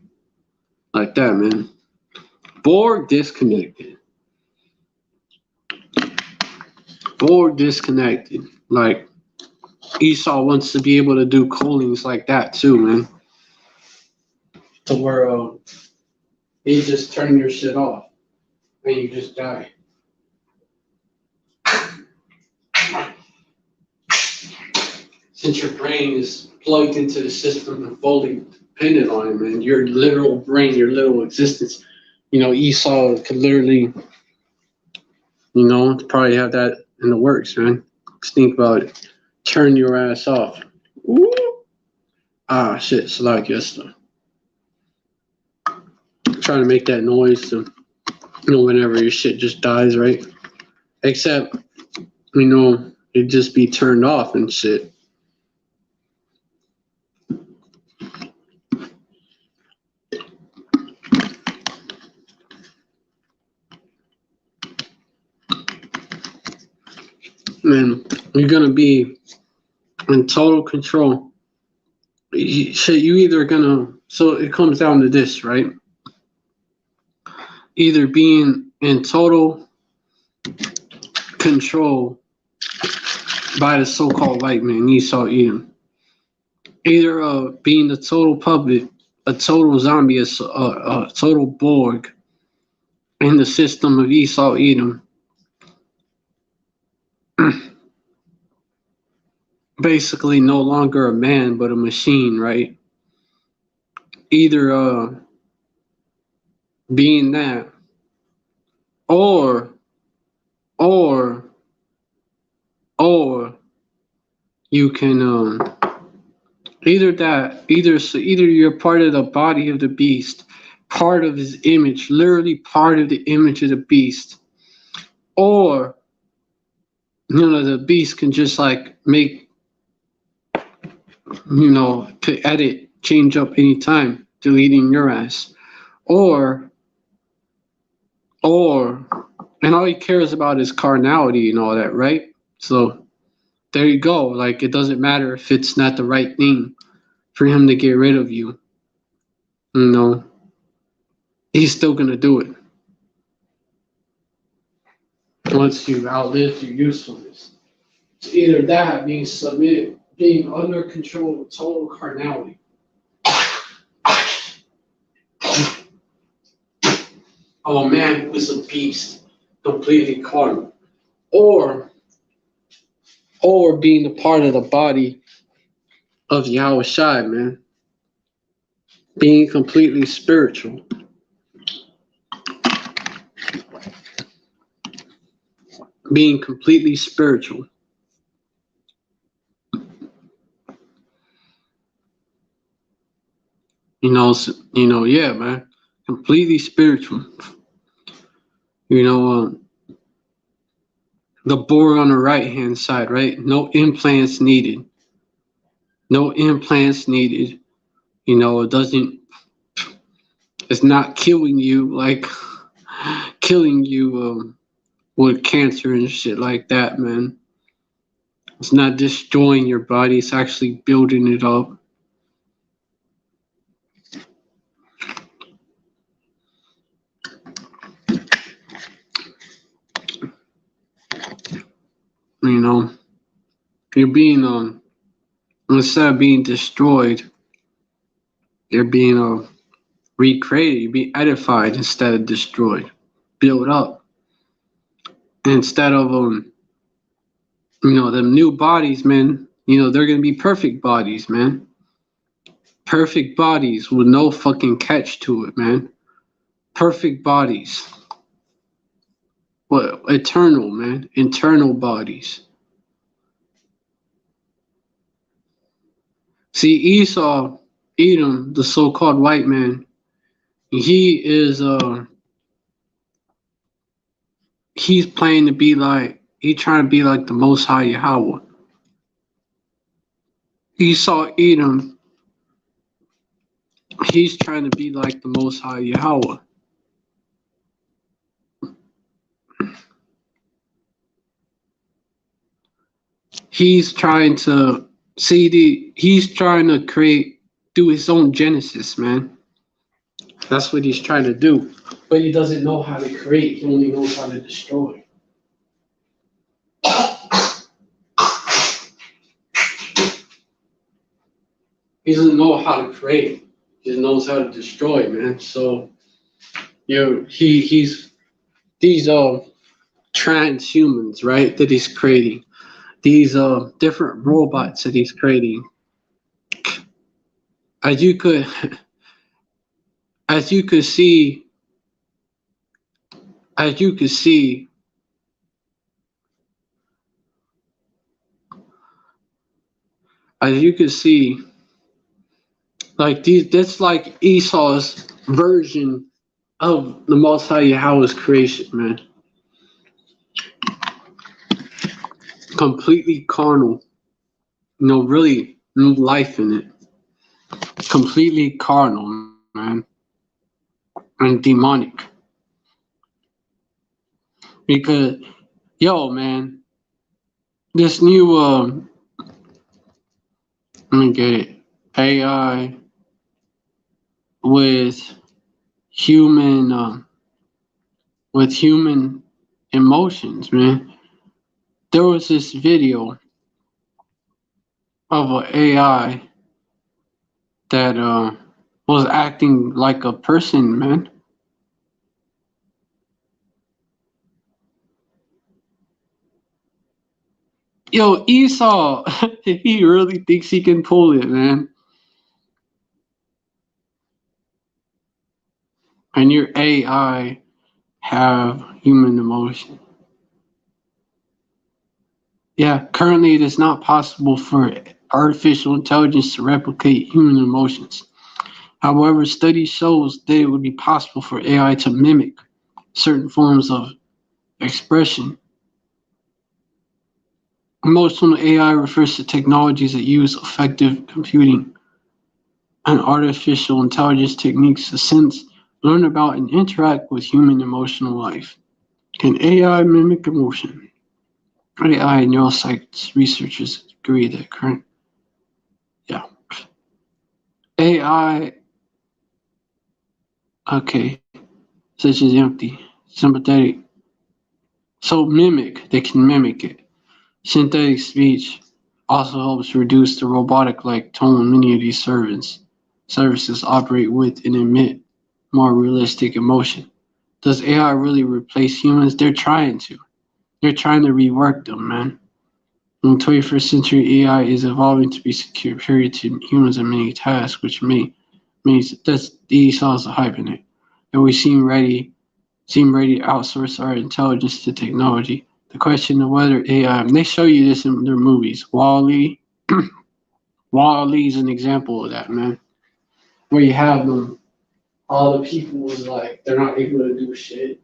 that, man. Borg disconnected. Borg disconnected. Like Esau wants to be able to do callings like that too, man. To where you just turn your shit off and you just die. Since your brain is plugged into the system and fully dependent on it, man, your literal brain, your literal existence, Esau could literally, probably have that in the works, man. Just think about it. Turn your ass off. Ooh. Ah, shit, it's like yesterday. Trying to make that noise to, whenever your shit just dies, right? Except, it just be turned off and shit. Man, you're gonna be in total control. You either gonna, so it comes down to this, right? Either being in total control by the so-called white man, Esau Edom, Either being a total puppet, a total zombie, a total Borg in the system of Esau Edom. Basically no longer a man but a machine, right? Either being that, or or or you can either you're part of the body of the beast, part of his image, literally part of the image of the beast, or the beast can just like make to edit, change up anytime, deleting your ass, or and all he cares about is carnality and all that, right? So there you go. Like, it doesn't matter if it's not the right thing for him to get rid of you. He's still gonna do it once you've outlived your usefulness. It's either that, being submitted, being under control of total carnality. Oh man, who is a beast, completely carnal, or being a part of the body of Yahweh Shai, man, being completely spiritual. Being completely spiritual. Yeah, man, completely spiritual. The Borg on the right hand side, right? No implants needed. No implants needed. It doesn't. It's not killing you like killing you with cancer and shit like that, man. It's not destroying your body. It's actually building it up. You're being instead of being destroyed, you're being recreated. You're being edified instead of destroyed, built up. Instead of them new bodies, man. They're gonna be perfect bodies, man. Perfect bodies with no fucking catch to it, man. Perfect bodies. What eternal, man? Eternal bodies. See, Esau, Edom, the so-called white man, he's playing to be like, he's trying to be like the Most High Yahweh. Esau, Edom, he's trying to be like the Most High Yahweh. He's trying to he's trying to do his own Genesis, man. That's what he's trying to do. But he doesn't know how to create, he only knows how to destroy. He doesn't know how to create. He just knows how to destroy, man. So he's these transhumans, right, that he's creating. These different robots that he's creating. As you could see, like that's like Esau's version of the Most High Yahweh's creation, man. Completely carnal. Really no life in it. Completely carnal, man. And demonic. Because, man, this new, let me get it, AI with human emotions, man. There was this video of an AI that was acting like a person, man. Yo, Esau, he really thinks he can pull it, man. And your AI have human emotion. Yeah, currently it is not possible for artificial intelligence to replicate human emotions. However, study shows that it would be possible for AI to mimic certain forms of expression. Emotional AI refers to technologies that use effective computing and artificial intelligence techniques to sense, learn about, and interact with human emotional life. Can AI mimic emotion? AI and neuroscience researchers agree that current, yeah, AI, okay, such as empty, sympathetic. So mimic, they can mimic it. Synthetic speech also helps reduce the robotic-like tone many of these services operate with and emit more realistic emotion. Does AI really replace humans? They're trying to. They're trying to rework them, man. In the 21st century, AI is evolving to be superior to humans in many tasks, which means that's the Esau's hype in it. And we seem ready to outsource our intelligence to technology. The question of whether AI, and they show you this in their movies. Wall-E, Wall-E's an example of that, man. Where you have them, all the people was like, they're not able to do shit.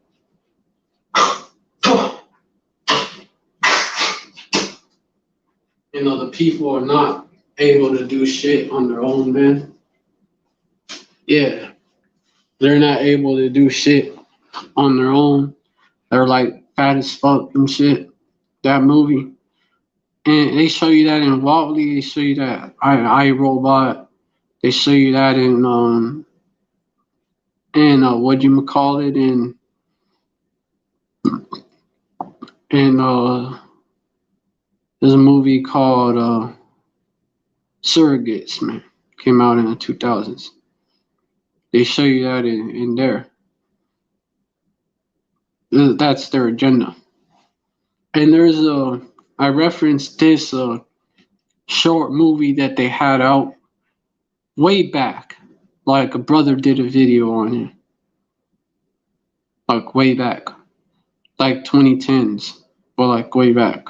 The people are not able to do shit on their own, man. Yeah, they're not able to do shit on their own. They're like fat as fuck and shit. That movie. And they show you that in Wall-E, they show you that I Robot. They show you that in what you call it in there's a movie called Surrogates, man. Came out in the 2000s. They show you that in there. That's their agenda. And there's I referenced this short movie that they had out way back. Like a brother did a video on it. Like way back. Like 2010s. But like way back.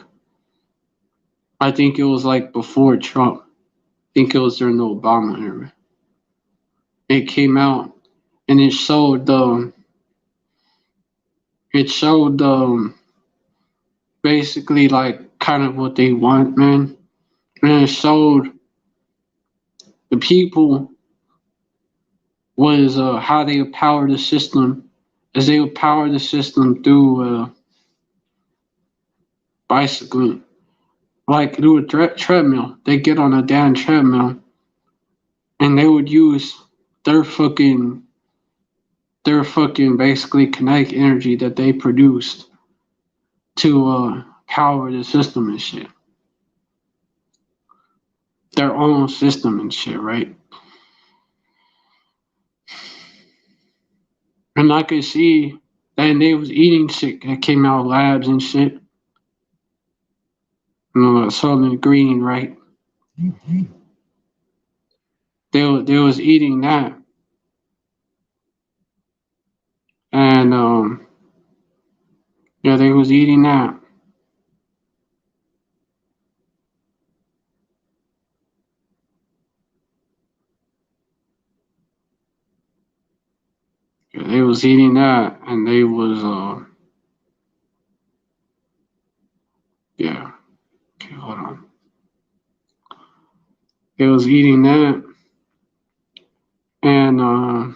I think it was like before Trump. I think it was during the Obama era. It came out and it showed basically like kind of what they want, man. And it showed the people was how they would power the system, as they would power the system through bicycling, like through a treadmill. They get on a damn treadmill, and they would use their fucking basically kinetic energy that they produced to power the system and shit. Their own system and shit, right? And I could see that they was eating shit that came out of labs and shit. Southern green, right? They was eating that, and yeah, they was eating that. Yeah, they was eating that, and they was yeah. Okay, hold on. They was eating that, and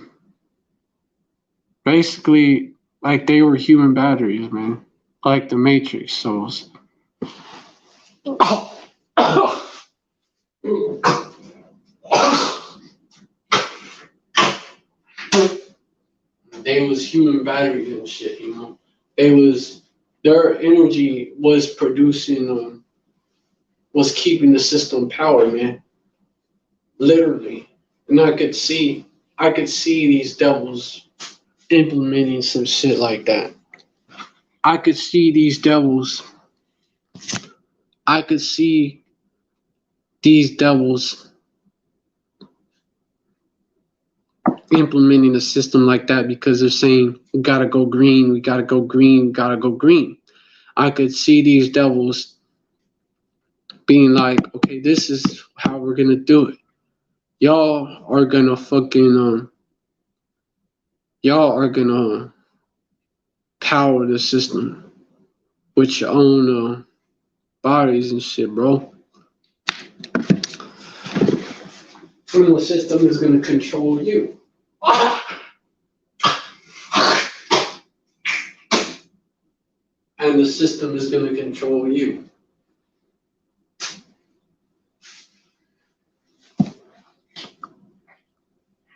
basically like they were human batteries, man, like the Matrix. So they was human batteries and shit. They was their energy was producing was keeping the system powered, man. Literally. And I could see these devils implementing some shit like that. I could see these devils. I could see these devils implementing a system like that because they're saying, we gotta go green, we gotta go green, we gotta go green. I could see these devils being like, okay, this is how we're gonna do it. Y'all are gonna power the system with your own bodies and shit, bro. And the system is gonna control you. And the system is gonna control you.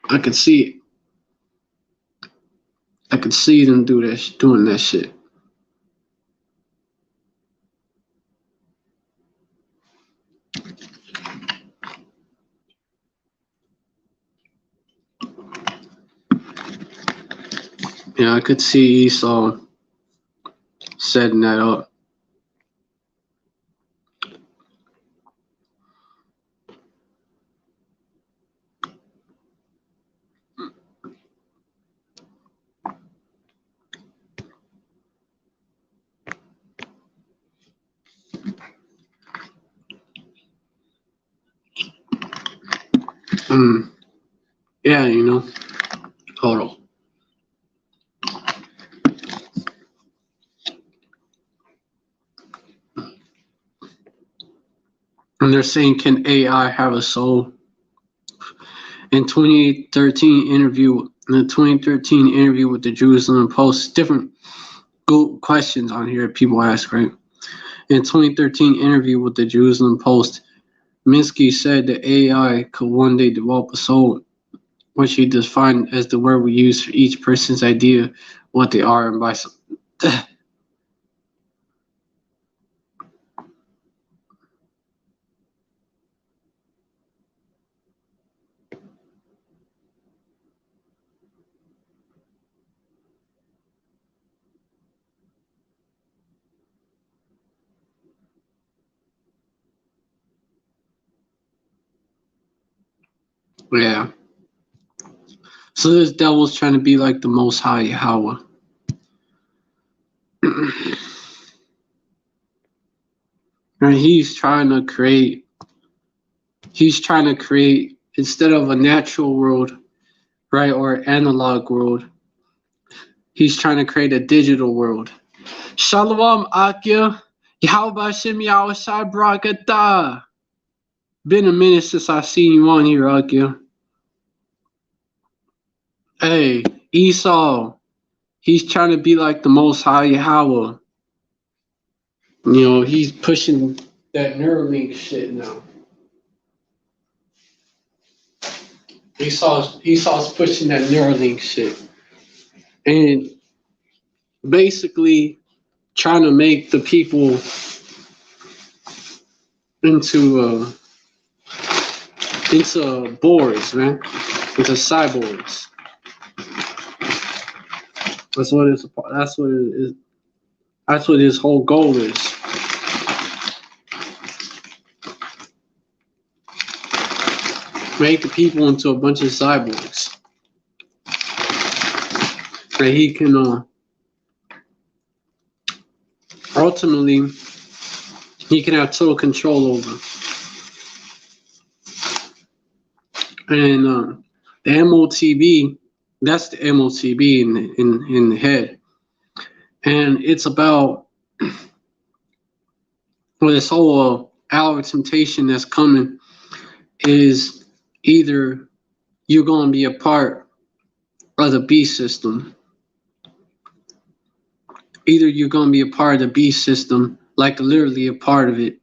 I could see it. I could see them doing that shit. Yeah, I could see Esau setting that up. Yeah, you know. Hold on. And they're saying, can AI have a soul? In the 2013 interview with the Jerusalem Post, different good questions on here people ask, right? In 2013 interview with the Jerusalem Post, Minsky said that AI could one day develop a soul, which he defined as the word we use for each person's idea what they are and by yeah. So this devil's trying to be like the Most High Yahweh. And he's trying to create, instead of a natural world, right, or analog world, he's trying to create a digital world. Shalom, Akia. Yahweh Hashem Yahushai Brakatah. Been a minute since I seen you on here, Akia. Hey, Esau. He's trying to be like the Most High Yahweh. You know, he's pushing that Neuralink shit now. Esau's pushing that Neuralink shit. And basically trying to make the people into boards, man. Into cyborgs. That's what his whole goal is. Make the people into a bunch of cyborgs that he can ultimately he can have total control over. And the MOTB, that's the MOTB in the head. And it's about this whole hour temptation that's coming is either you're going to be a part of the beast system. Either you're going to be a part of the beast system, like literally a part of it,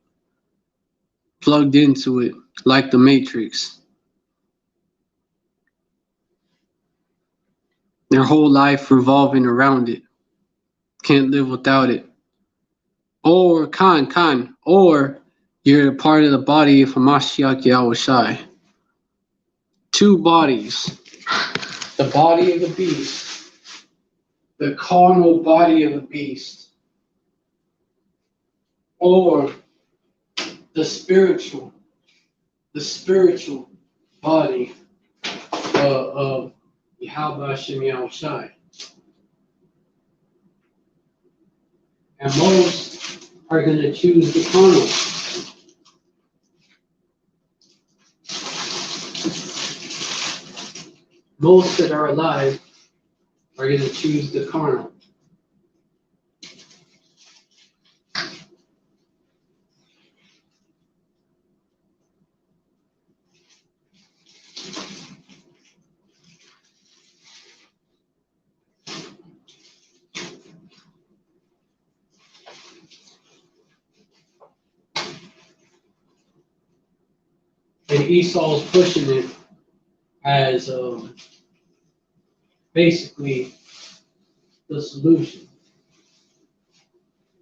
plugged into it, like the Matrix. Their whole life revolving around it. Can't live without it. Or or you're a part of the body of Hamashiach Yahushai. two bodies. The body of the beast, the carnal body of the beast, or the spiritual body of Yahweh Shem Yahushai. And most are going to choose the carnal. Most that are alive are going to choose the carnal. And Esau's pushing it as basically the solution.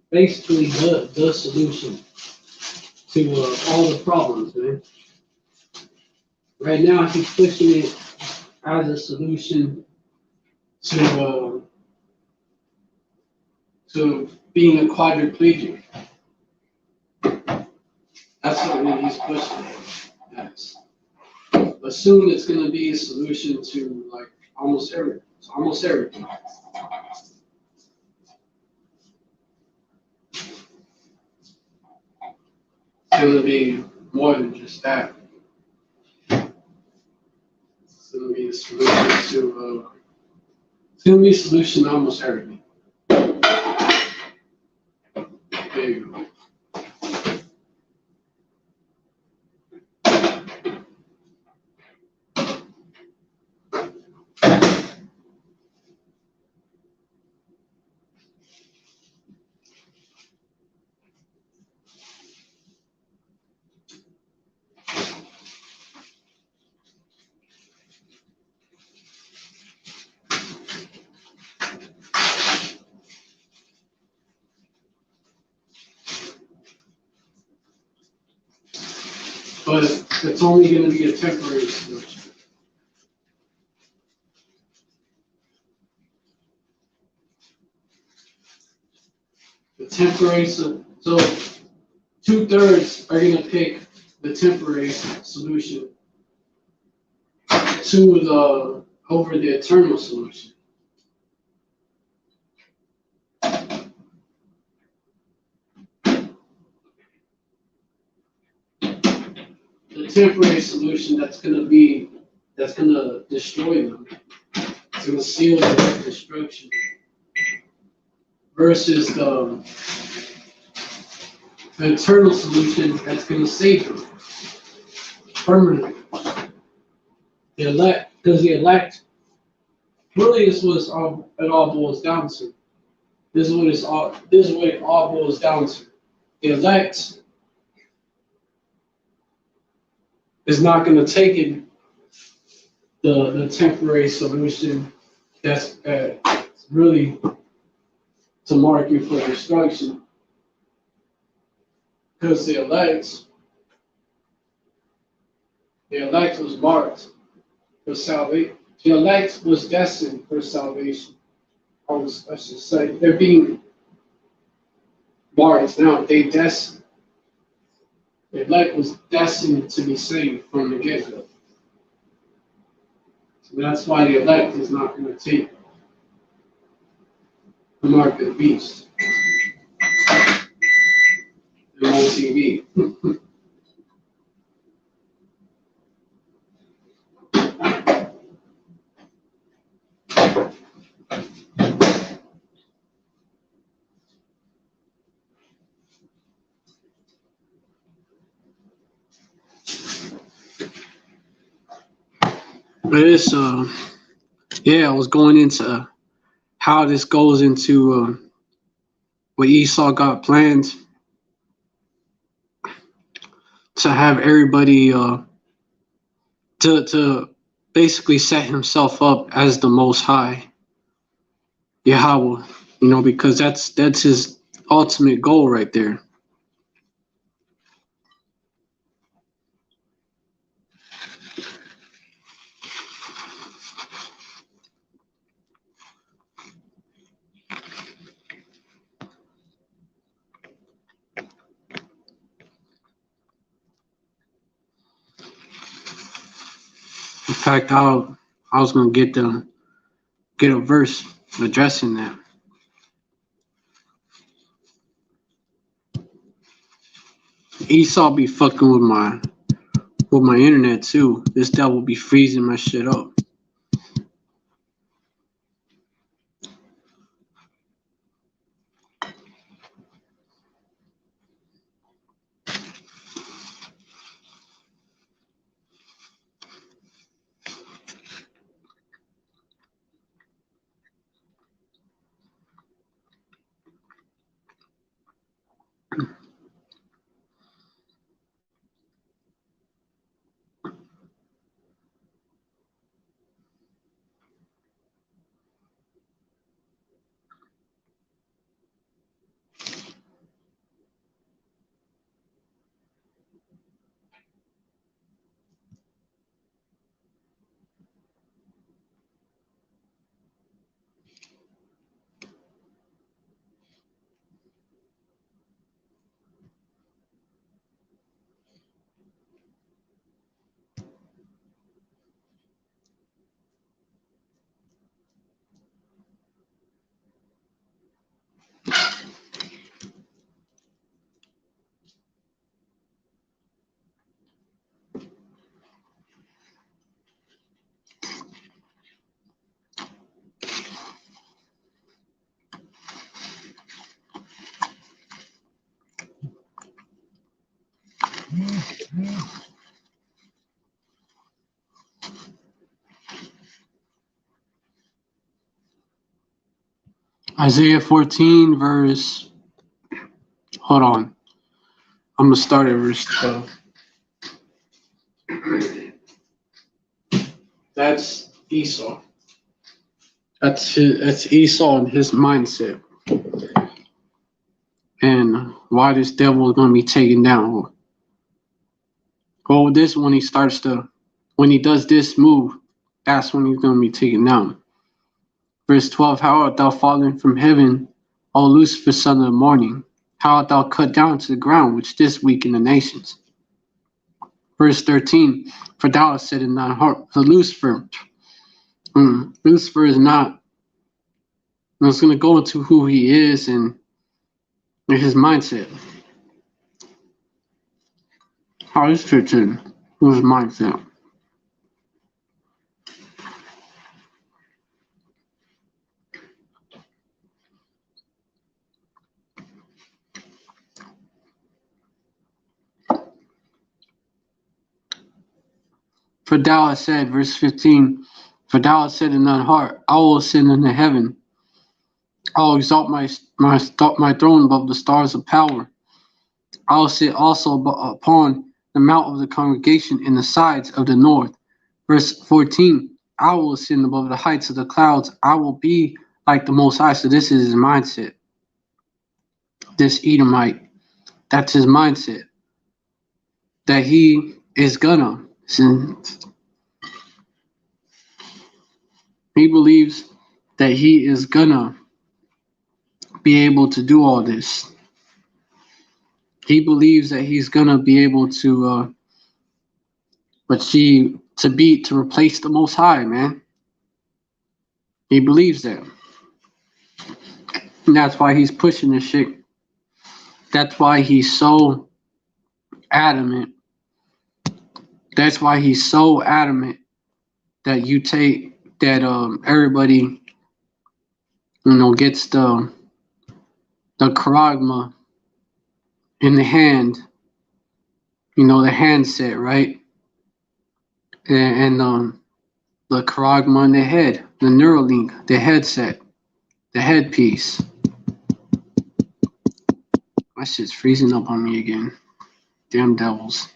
Basically the solution to all the problems, man. Right now he's pushing it as a solution to being a quadriplegic. That's what he's pushing it as. But soon it's going to be a solution to like almost everything. Almost everything. It's going to be more than just that. It's going to be a solution to. It's going to be a solution to almost everything. There you go. But it's only going to be a temporary solution. The temporary, so 2/3 are going to pick the temporary solution over the eternal solution. The temporary solution that's going to destroy them. It's going to seal their destruction. Versus the eternal solution that's going to save them permanently. The elect, because the elect, really, this was all it all boils down to. This is what it all boils down to. The elect is not going to take it, the temporary solution that's really to mark you for destruction. Because the elect was marked for salvation. The elect was destined for salvation. I should say they're being marked now. They destined. The elect was destined to be saved from the get-go. So that's why the elect is not going to take the mark of the beast. They're on TV. But it's I was going into how this goes into what Esau got planned to have everybody to basically set himself up as the Most High Yahweh, because that's his ultimate goal right there. In fact, I was gonna get a verse addressing that. Esau be fucking with my internet too. This devil be freezing my shit up. Isaiah 14 verse. Hold on. I'm gonna start at verse 12. That's Esau. That's Esau and his mindset. And why this devil is gonna be taken down. Well, this when he does this move, that's when he's gonna be taken down. Verse 12, how art thou fallen from heaven, O Lucifer, son of the morning? How art thou cut down to the ground, which didst weaken the nations? Verse 13, for thou hast said in thine heart, the Lucifer is not, it's going to go into who he is and his mindset. How this fits in, his mindset. For thou hast said, verse 15, for thou hast said in thine heart, I will ascend into heaven. I will exalt my throne above the stars of power. I will sit also upon the mount of the congregation in the sides of the north. Verse 14, I will ascend above the heights of the clouds. I will be like the Most High. So this is his mindset. This Edomite, that's his mindset. That he is gonna. He believes that he is gonna be able to do all this. He believes that he's gonna be able to to replace the Most High, man. He believes that. And that's why he's pushing this shit. That's why he's so adamant. That's why he's so adamant that you take that everybody gets the charagma in the hand, the handset, right? And the charagma in the head, the Neuralink, the headset, the headpiece. My shit's freezing up on me again. Damn devils.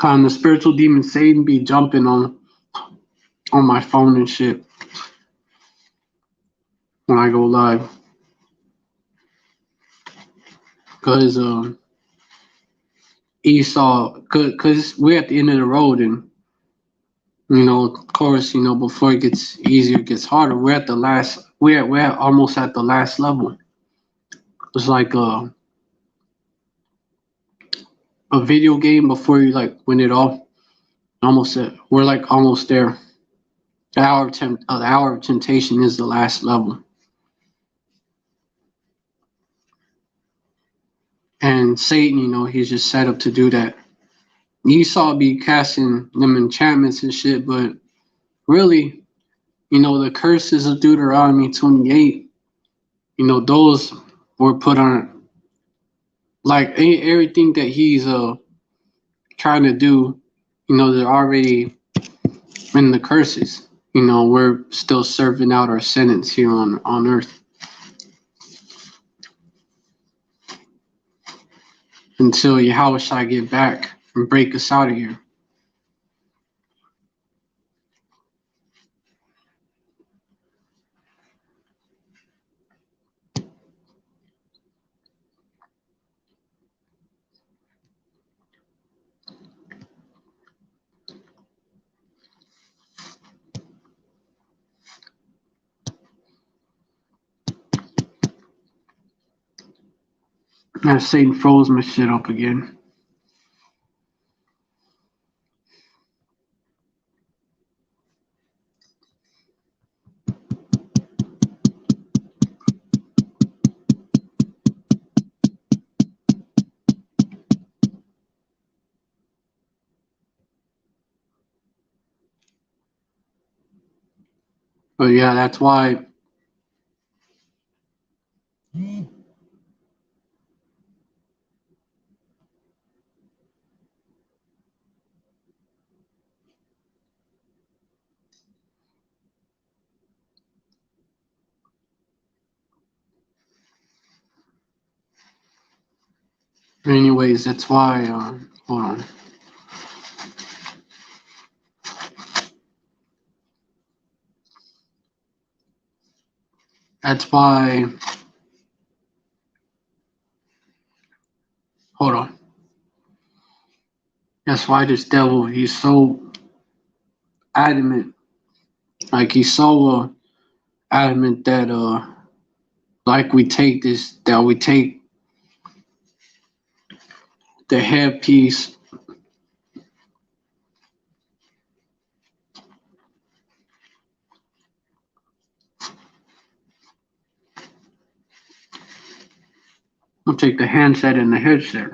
The spiritual demon Satan be jumping on on my phone and shit when I go live. Cause Esau, cause we're at the end of the road, and of course, before it gets easier, it gets harder. We're at the last. We're almost at the last level. It's like a video game before you like win it all. Almost at, we're like almost there. The hour of temptation is the last level. And Satan, he's just set up to do that. Esau be casting them enchantments and shit, but really, the curses of Deuteronomy 28, those were put on, like everything that he's trying to do, they're already in the curses. We're still serving out our sentence here on earth until Yahushua get back and break us out of here. Now Satan froze my shit up again. But yeah, that's why. Anyways, that's why. Hold on. That's why. Hold on. That's why this devil, he's so adamant. Like he's so adamant that like we take the headpiece. We'll take the handset and the headset.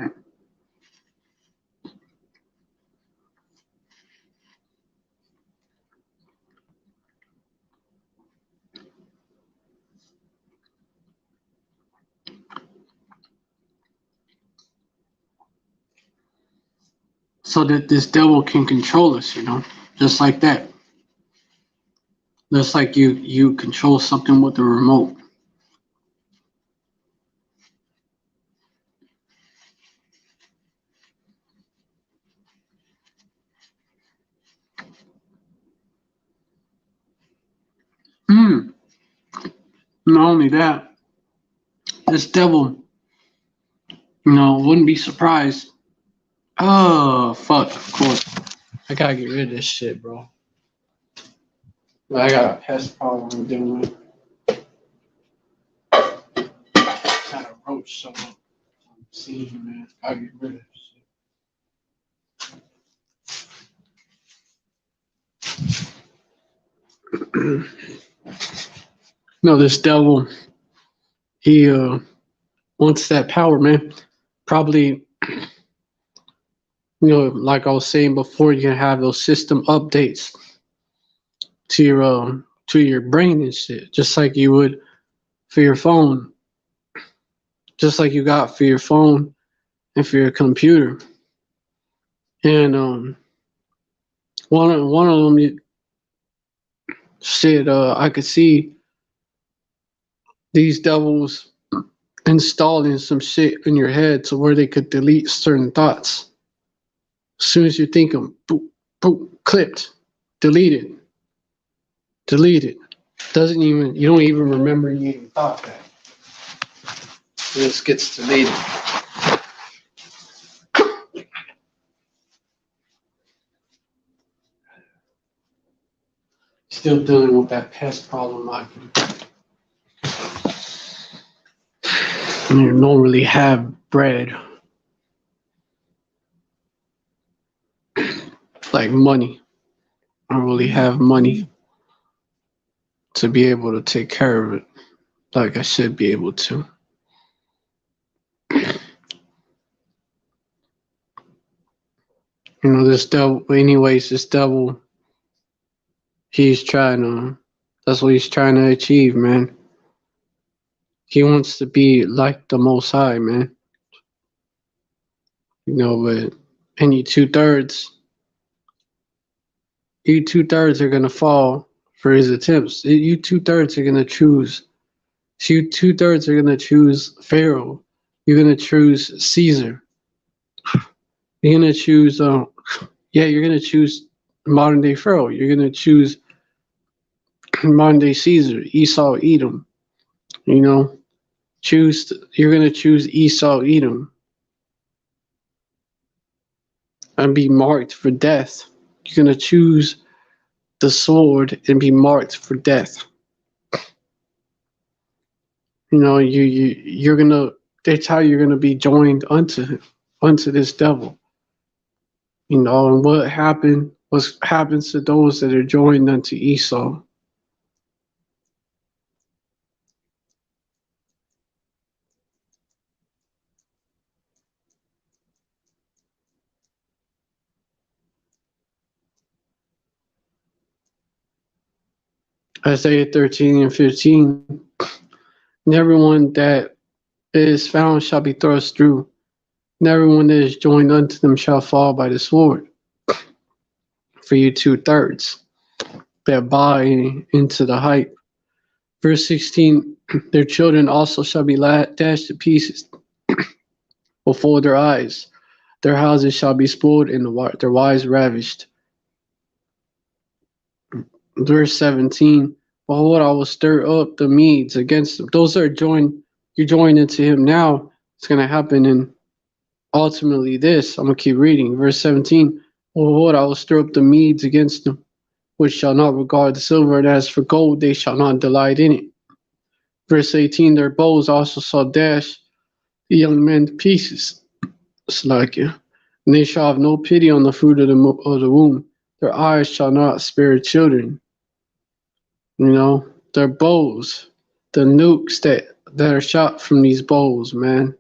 So that this devil can control us, just like that. Just like you control something with the remote. Not only that, this devil, wouldn't be surprised. Oh, fuck, of course. I gotta get rid of this shit, bro. I got a pest problem I'm dealing with. Had a roach show up. I'm seeing, man. I gotta get rid of this shit. No, this devil, he wants that power, man. Probably, like I was saying before, you can have those system updates to your brain and shit, just like you would for your phone, just like you got for your phone and for your computer. And one of them said, I could see these devils installing some shit in your head to where they could delete certain thoughts. As soon as you think them, boop, boop, clipped, deleted. Delete it. You don't even remember you even thought that. It just gets deleted. Still dealing with that pest problem. You don't really have bread. Like money. I don't really have money to be able to take care of it like I should be able to. This devil, this devil, that's what he's trying to achieve, man. He wants to be like the Most High, man. But and you two-thirds are going to fall for his attempts. You two-thirds are going to choose. You two-thirds are going to choose Pharaoh. You're going to choose Caesar. You're going to choose, you're going to choose modern day Pharaoh. You're going to choose modern day Caesar, Esau, Edom. You're going to choose Esau, Edom, and be marked for death. You're going to choose the sword and be marked for death. You're going to, that's how you're going to be joined unto this devil. And what happens to those that are joined unto Esau? Isaiah 13 and 15. And everyone that is found shall be thrust through, and everyone that is joined unto them shall fall by the sword. For you two-thirds that buy into the hype. Verse 16, their children also shall be dashed to pieces before their eyes. Their houses shall be spoiled and their wives ravished. Verse 17, behold, I will stir up the Medes against them. Those that are you're joined into him now. It's going to happen in ultimately this. I'm going to keep reading. Verse 17, behold, I will stir up the Medes against them, which shall not regard the silver, and as for gold, they shall not delight in it. Verse 18, their bows also shall dash the young men to pieces. Slakia. And they shall have no pity on the fruit of the womb. Their eyes shall not spare children. Their bows, the nukes that are shot from these bows, man.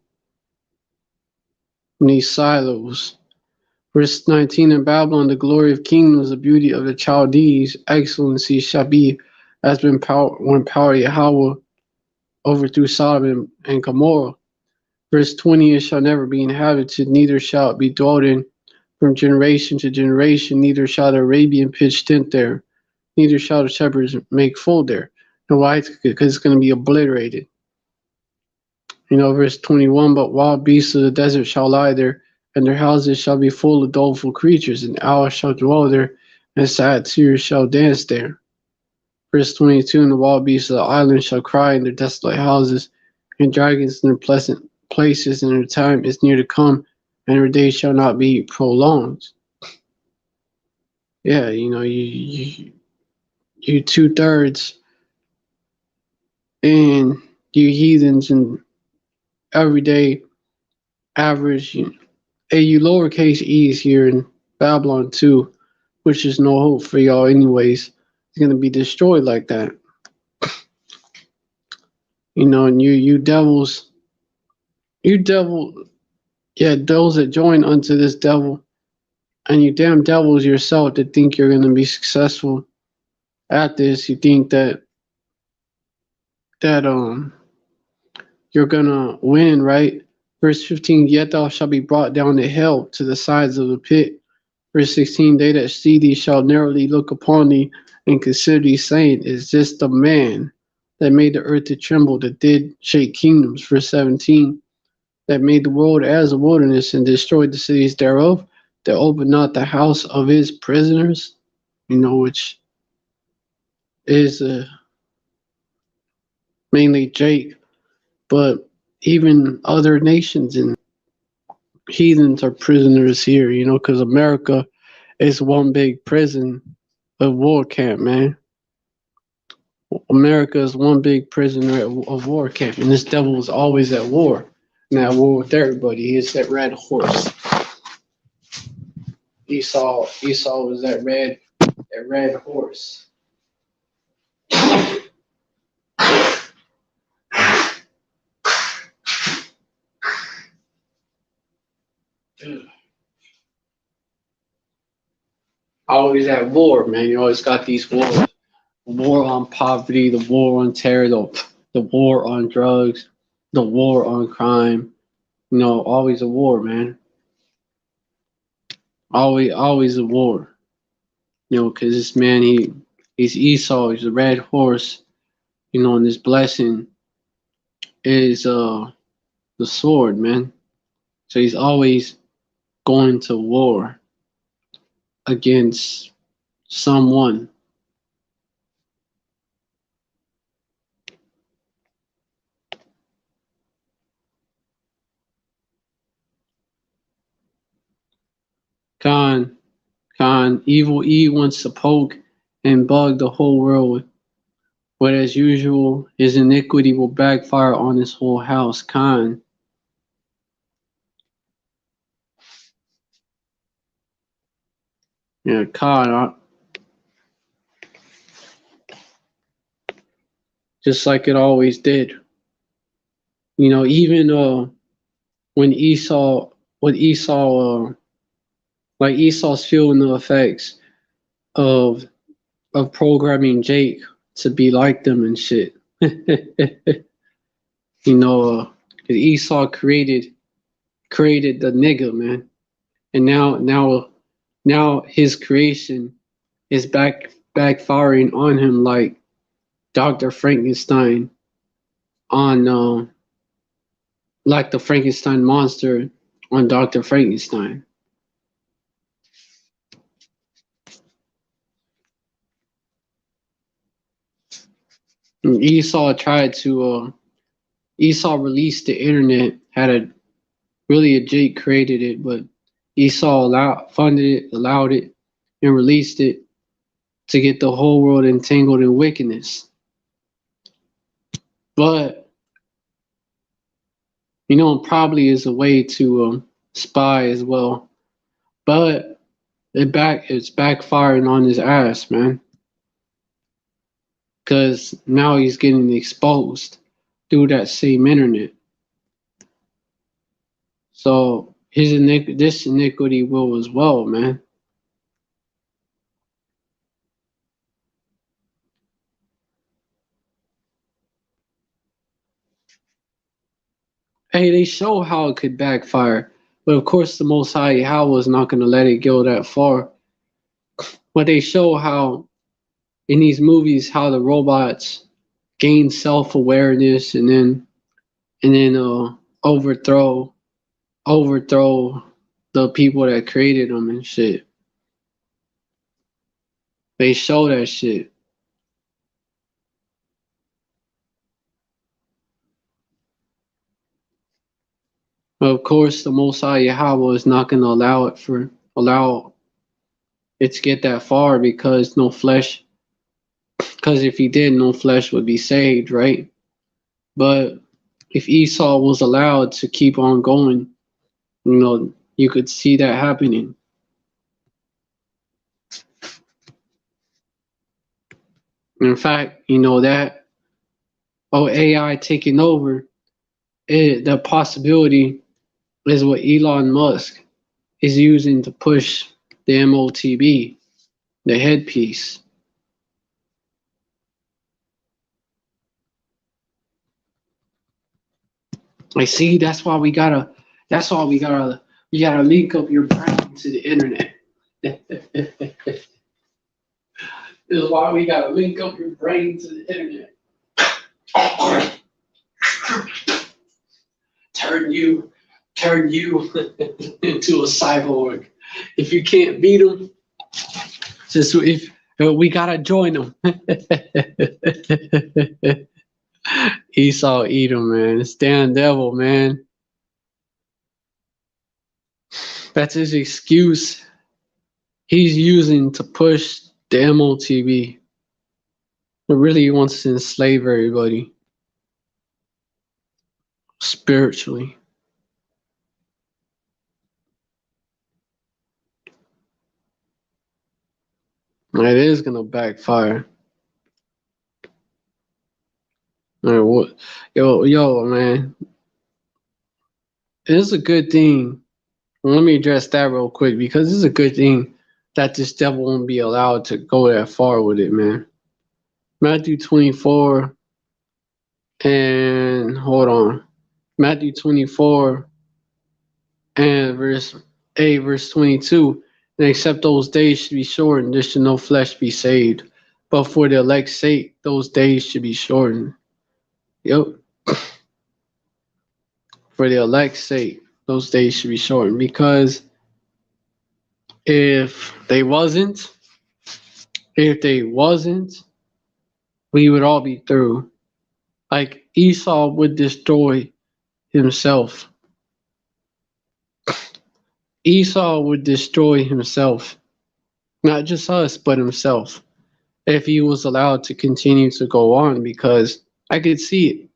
From these silos. Verse 19, in Babylon, the glory of kingdoms, the beauty of the Chaldees, excellency shall be as when power Yahweh overthrew Sodom and Gomorrah. Verse 20, it shall never be inhabited, neither shall it be dwelt in from generation to generation, neither shall the Arabian pitch tent there, neither shall the shepherds make fold there. Why? Because it's going to be obliterated. Verse 21, but wild beasts of the desert shall lie there, and their houses shall be full of doleful creatures, and owls shall dwell there, and sad tears shall dance there. Verse 22, and the wild beasts of the island shall cry in their desolate houses, and dragons in their pleasant places, and their time is near to come, and their days shall not be prolonged. Yeah, you two-thirds, and you heathens and everyday average, you lowercase e's here in Babylon too, which is no hope for y'all anyways. It's going to be destroyed like that. And you devils, those that join unto this devil, and you damn devils yourself that think you're going to be successful at this. You think that you're going to win, right? Verse 15, yet thou shalt be brought down to hell, to the sides of the pit. Verse 16, they that see thee shall narrowly look upon thee and consider thee, saying, is this the man that made the earth to tremble, that did shake kingdoms? Verse 17, that made the world as a wilderness and destroyed the cities thereof, that opened not the house of his prisoners. Which is mainly Jake, but even other nations and heathens are prisoners here, because America is one big prison of war camp, man. America is one big prisoner of war camp, and this devil is always at war. And at war with everybody. He is that red horse. Esau was that red horse. Always at war, man. You always got these wars. The war on poverty, the war on terror, the war on drugs, the war on crime. Always a war, man. Always a war. Because this man, he's Esau, he's a red horse. And this blessing is the sword, man. So he's always going to war against someone. Khan, Evil E wants to poke and bug the whole world, but as usual, his iniquity will backfire on his whole house. Khan. Yeah, Khan. Just like it always did. Even when Esau's feeling the effects of programming Jake to be like them and shit. Esau created the nigga, man, and now his creation is backfiring on him like Dr. Frankenstein on like the Frankenstein monster on Dr. Frankenstein. And Esau released the internet, a Jake created it, but Esau funded it, allowed it, and released it to get the whole world entangled in wickedness. But it probably is a way to spy as well. But it's backfiring on his ass, man. Because now he's getting exposed through that same internet. So this iniquity will as well, man. Hey, they show how it could backfire. But of course, the Most High Yahweh is not going to let it go that far. But they show how, in these movies, how the robots gain self-awareness and then overthrow the people that created them and shit. They show that shit. But of course, the Most High Yahweh is not going to allow it to get that far because if he did, no flesh would be saved, right? But if Esau was allowed to keep on going, you could see that happening. In fact, that AI taking over, the possibility is what Elon Musk is using to push the MOTB, the headpiece. I see. That's why we gotta link up your brain to the internet. This is why we gotta link up your brain to the internet. Turn you into a cyborg. If you can't beat them, We gotta join them. Esau Edom, man. It's damn devil, man. That's his excuse he's using to push the MOTB. But really, he wants to enslave everybody spiritually. It is gonna backfire. What? Yo, man. It's a good thing. Let me address that real quick because it's a good thing that this devil won't be allowed to go that far with it, man. Matthew 24 and hold on. Matthew 24 and verse 8, verse 22. And except those days should be shortened, there should no flesh be saved. But for the elect's sake, those days should be shortened. Yep. For the elect's sake, those days should be shortened. Because if they wasn't, we would all be through. Like Esau would destroy himself. Esau would destroy himself. Not just us, but himself. If he was allowed to continue to go on, because I could see it.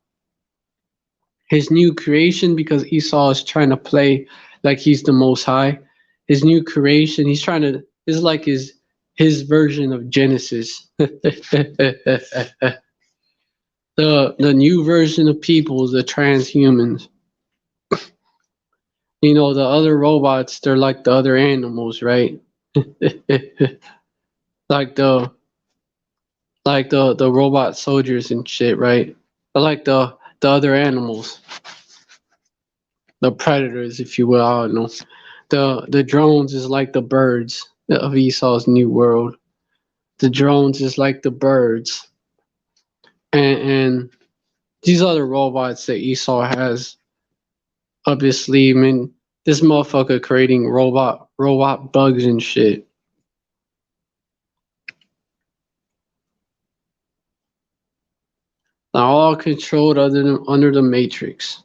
His new creation, because Esau is trying to play like he's the most high. His new creation, he's trying to, is like his version of Genesis. The new version of people, the transhumans. You know, the other robots, they're like the other animals, right? like the robot soldiers and shit, right? They're like the other animals, the predators, if you will. I don't know. The drones is like the birds of Esau's new world. The drones is like the birds, and these other robots that Esau has up his sleeve. Man, this motherfucker creating robot bugs and shit. They're all controlled under the matrix.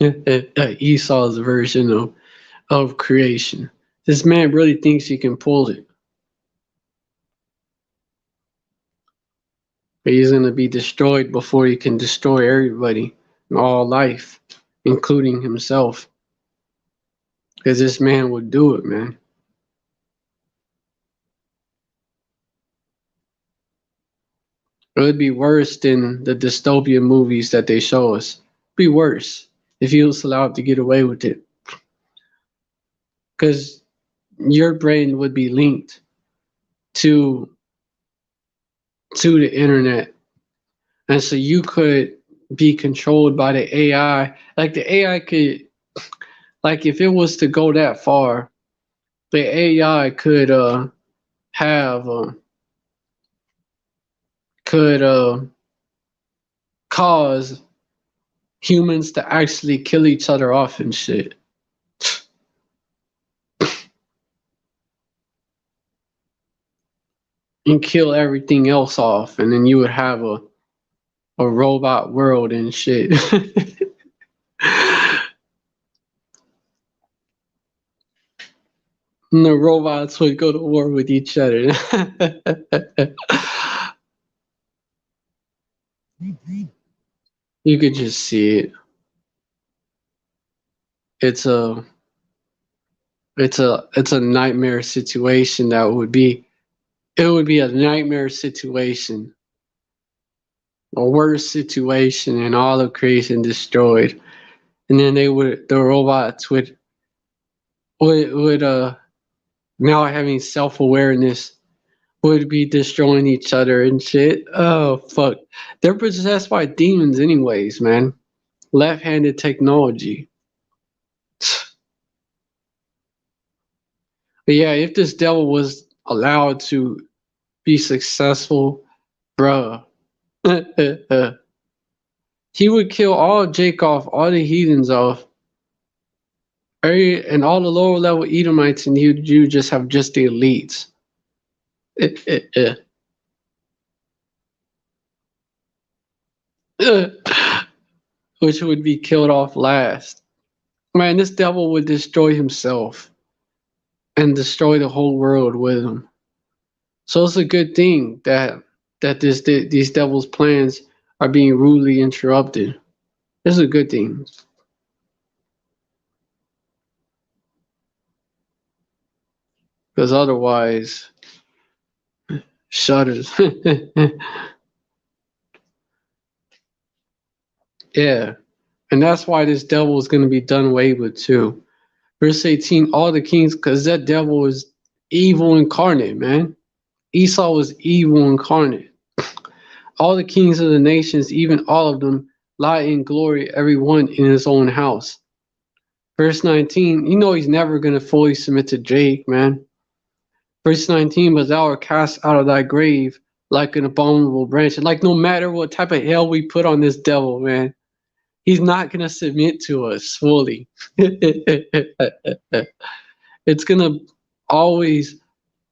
Esau's version of creation. This man really thinks he can pull it. But he's going to be destroyed before he can destroy everybody and all life, including himself. Because this man would do it, man. It would be worse than the dystopian movies that they show us. It'd be worse if he was allowed to get away with it. Because your brain would be linked to the internet. And so you could be controlled by the AI. Like the AI could, like if it was to go that far, the AI could have could cause humans to actually kill each other off and shit. And kill everything else off, and then you would have a robot world and shit. And the robots would go to war with each other. You could just see it. It's a nightmare situation. It would be a nightmare situation, a worse situation, and all of creation destroyed. And then the robots would now having self-awareness, would be destroying each other and shit. Oh fuck. They're possessed by demons anyways, man. Left-handed technology. But yeah, if this devil was allowed to be successful, bruh. He would kill all Jake off, all the heathens off, and all the lower level Edomites, and you just have just the elites. Which would be killed off last. Man, this devil would destroy himself and destroy the whole world with him. So it's a good thing that these devil's plans are being rudely interrupted. It's a good thing. Because otherwise, shudders. Yeah. And that's why this devil is going to be done away with too. Verse 18, all the kings, because that devil is evil incarnate, man. Esau was evil incarnate. All the kings of the nations, even all of them, lie in glory, every one in his own house. Verse 19, you know he's never going to fully submit to Jake, man. Verse 19, but thou art cast out of thy grave like an abominable branch. And like no matter what type of hell we put on this devil, man, he's not going to submit to us fully. It's going to always,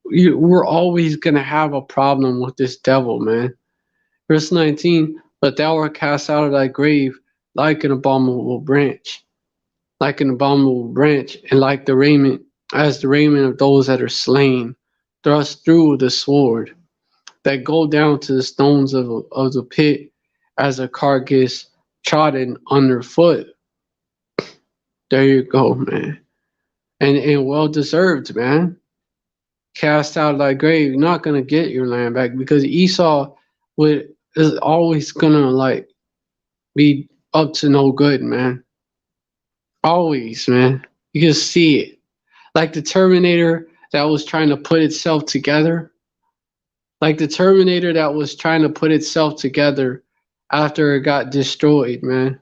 we're always going to have a problem with this devil, man. Verse 19, but thou art cast out of thy grave like an abominable branch, and like the raiment, as the raiment of those that are slain, thrust through the sword, that go down to the stones of the pit, as a carcass trodden underfoot. There you go, man. And well deserved, man. Cast out of thy grave, you're not gonna get your land back, because Esau is always gonna like be up to no good, man. Always, man. You can see it. Like the Terminator that was trying to put itself together. Like the Terminator that was trying to put itself together after it got destroyed, man.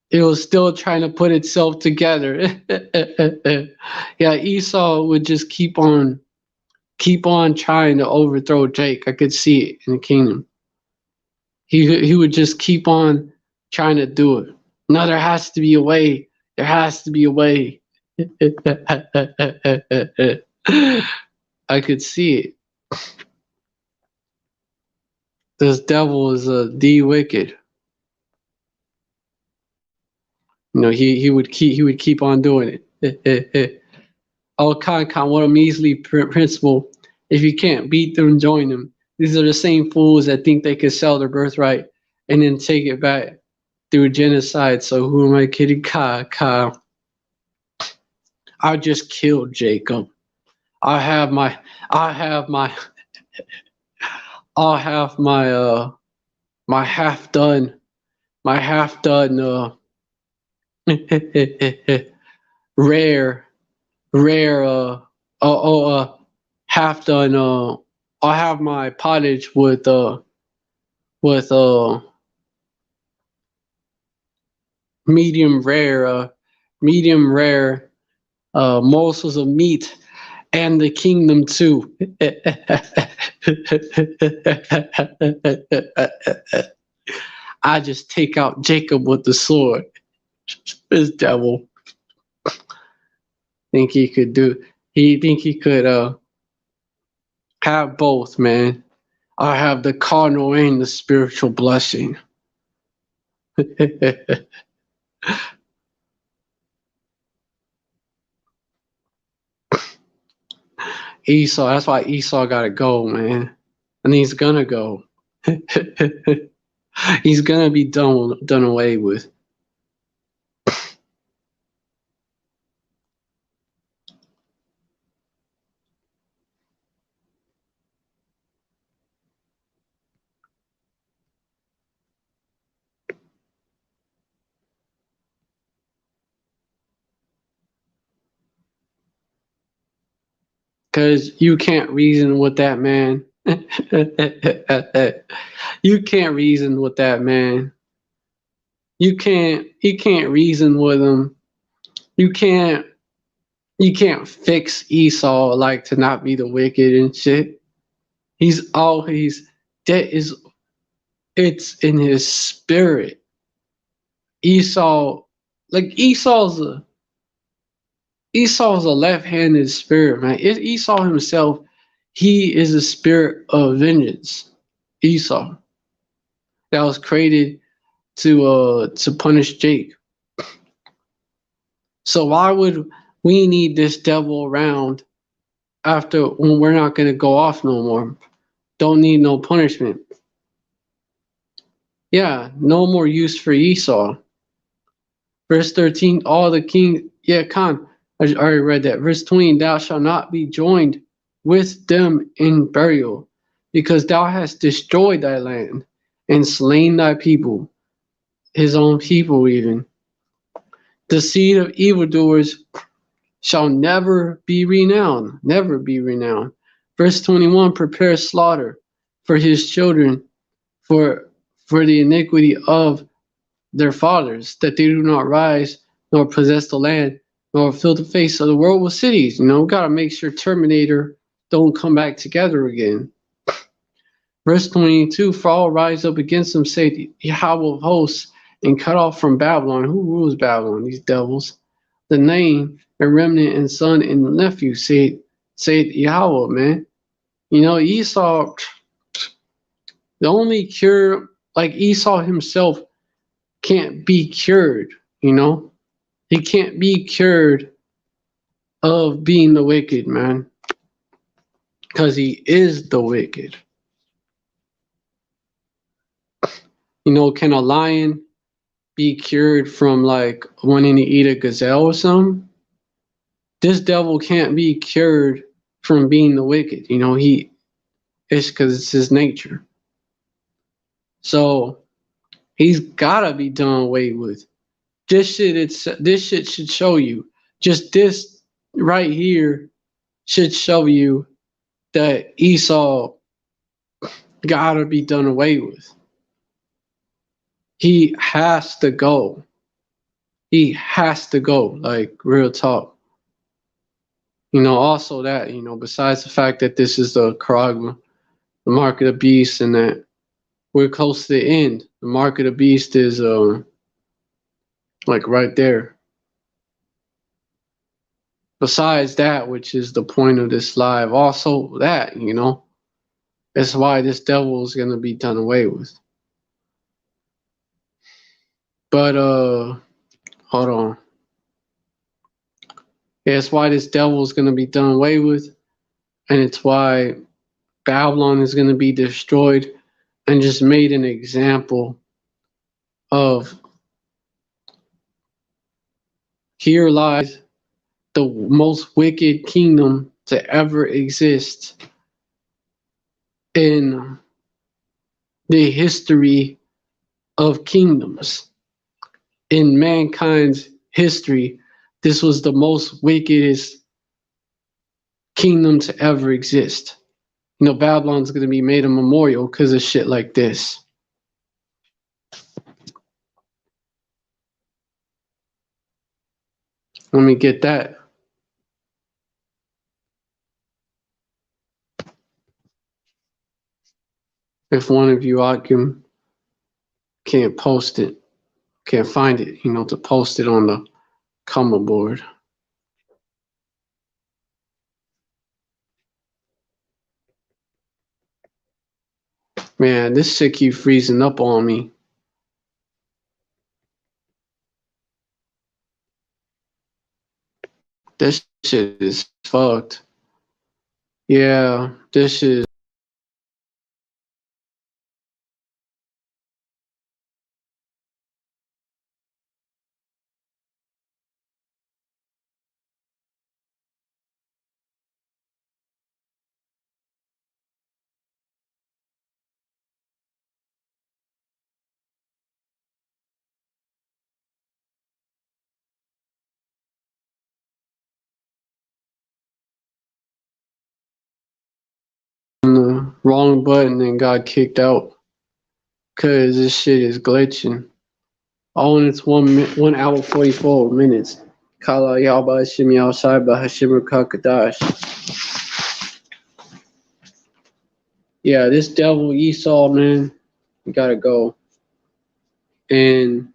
It was still trying to put itself together. Yeah, Esau would just keep on trying to overthrow Jake. I could see it in the kingdom. He would just keep on trying to do it. No, there has to be a way. There has to be a way. I could see it. This devil is the wicked. You know, he would keep on doing it. Oh, Con, what a measly principle. If you can't beat them, join them. These are the same fools that think they could sell their birthright and then take it back through genocide. So who am I kidding? Kyle. I just killed Jacob. I'll have my half done rare half done I'll have my pottage with medium rare morsels of meat and the kingdom too. I just take out Jacob with the sword. This devil think he could have both, man. I have the carnal and the spiritual blessing. Esau, that's why Esau gotta go, man. And he's gonna go. He's gonna be done away with. Because you can't reason with that man. You can't reason with that man. You can't reason with him. You can't fix Esau like to not be the wicked and shit. He's always that is It's in his spirit. Esau, like Esau's a left-handed spirit, man. Esau himself, he is a spirit of vengeance. Esau, that was created to punish Jake. So why would we need this devil around after when we're not gonna go off no more? Don't need no punishment. Yeah, no more use for Esau. Verse 13, all the king, yeah, Khan, I already read that. Verse 20, thou shalt not be joined with them in burial, because thou hast destroyed thy land and slain thy people, his own people even. The seed of evildoers shall never be renowned, never be renowned. Verse 21, prepare slaughter for his children, for the iniquity of their fathers, that they do not rise nor possess the land, nor fill the face of the world with cities. We gotta make sure Terminator don't come back together again. Verse 22, for all rise up against them, say Yahweh of hosts, and cut off from Babylon. Who rules Babylon? These devils. The name, a remnant and son and nephew, say Yahweh, man. Esau, the only cure, like Esau himself, can't be cured, He can't be cured of being the wicked, man. Because he is the wicked. Can a lion be cured from like wanting to eat a gazelle or something? This devil can't be cured from being the wicked. It's because it's his nature. So he's gotta be done away with. This shit should show you. Just this right here should show you that Esau gotta be done away with. He has to go. He has to go, like real talk. Also that, besides the fact that this is the charagma, the mark of the beast, and that we're close to the end. The mark of the beast is like right there. Besides that, which is the point of this live, also that, that's why this devil is gonna be done away with. But hold on. Yeah, it's why this devil is gonna be done away with, and it's why Babylon is gonna be destroyed and just made an example of here lies the most wicked kingdom to ever exist in the history of kingdoms. In mankind's history, this was the most wickedest kingdom to ever exist. Babylon's going to be made a memorial because of shit like this. Let me get that. If one of you can't post it, can't find it, to post it on the comment board. Man, this shit keep freezing up on me. This shit is fucked. Yeah, this is. On the wrong button and got kicked out because this shit is glitching. All in its 1 hour 44 minutes. Kala Yaba Hashim Yalshai Hashim Kakadash. Yeah, this devil Esau, man, You gotta go. And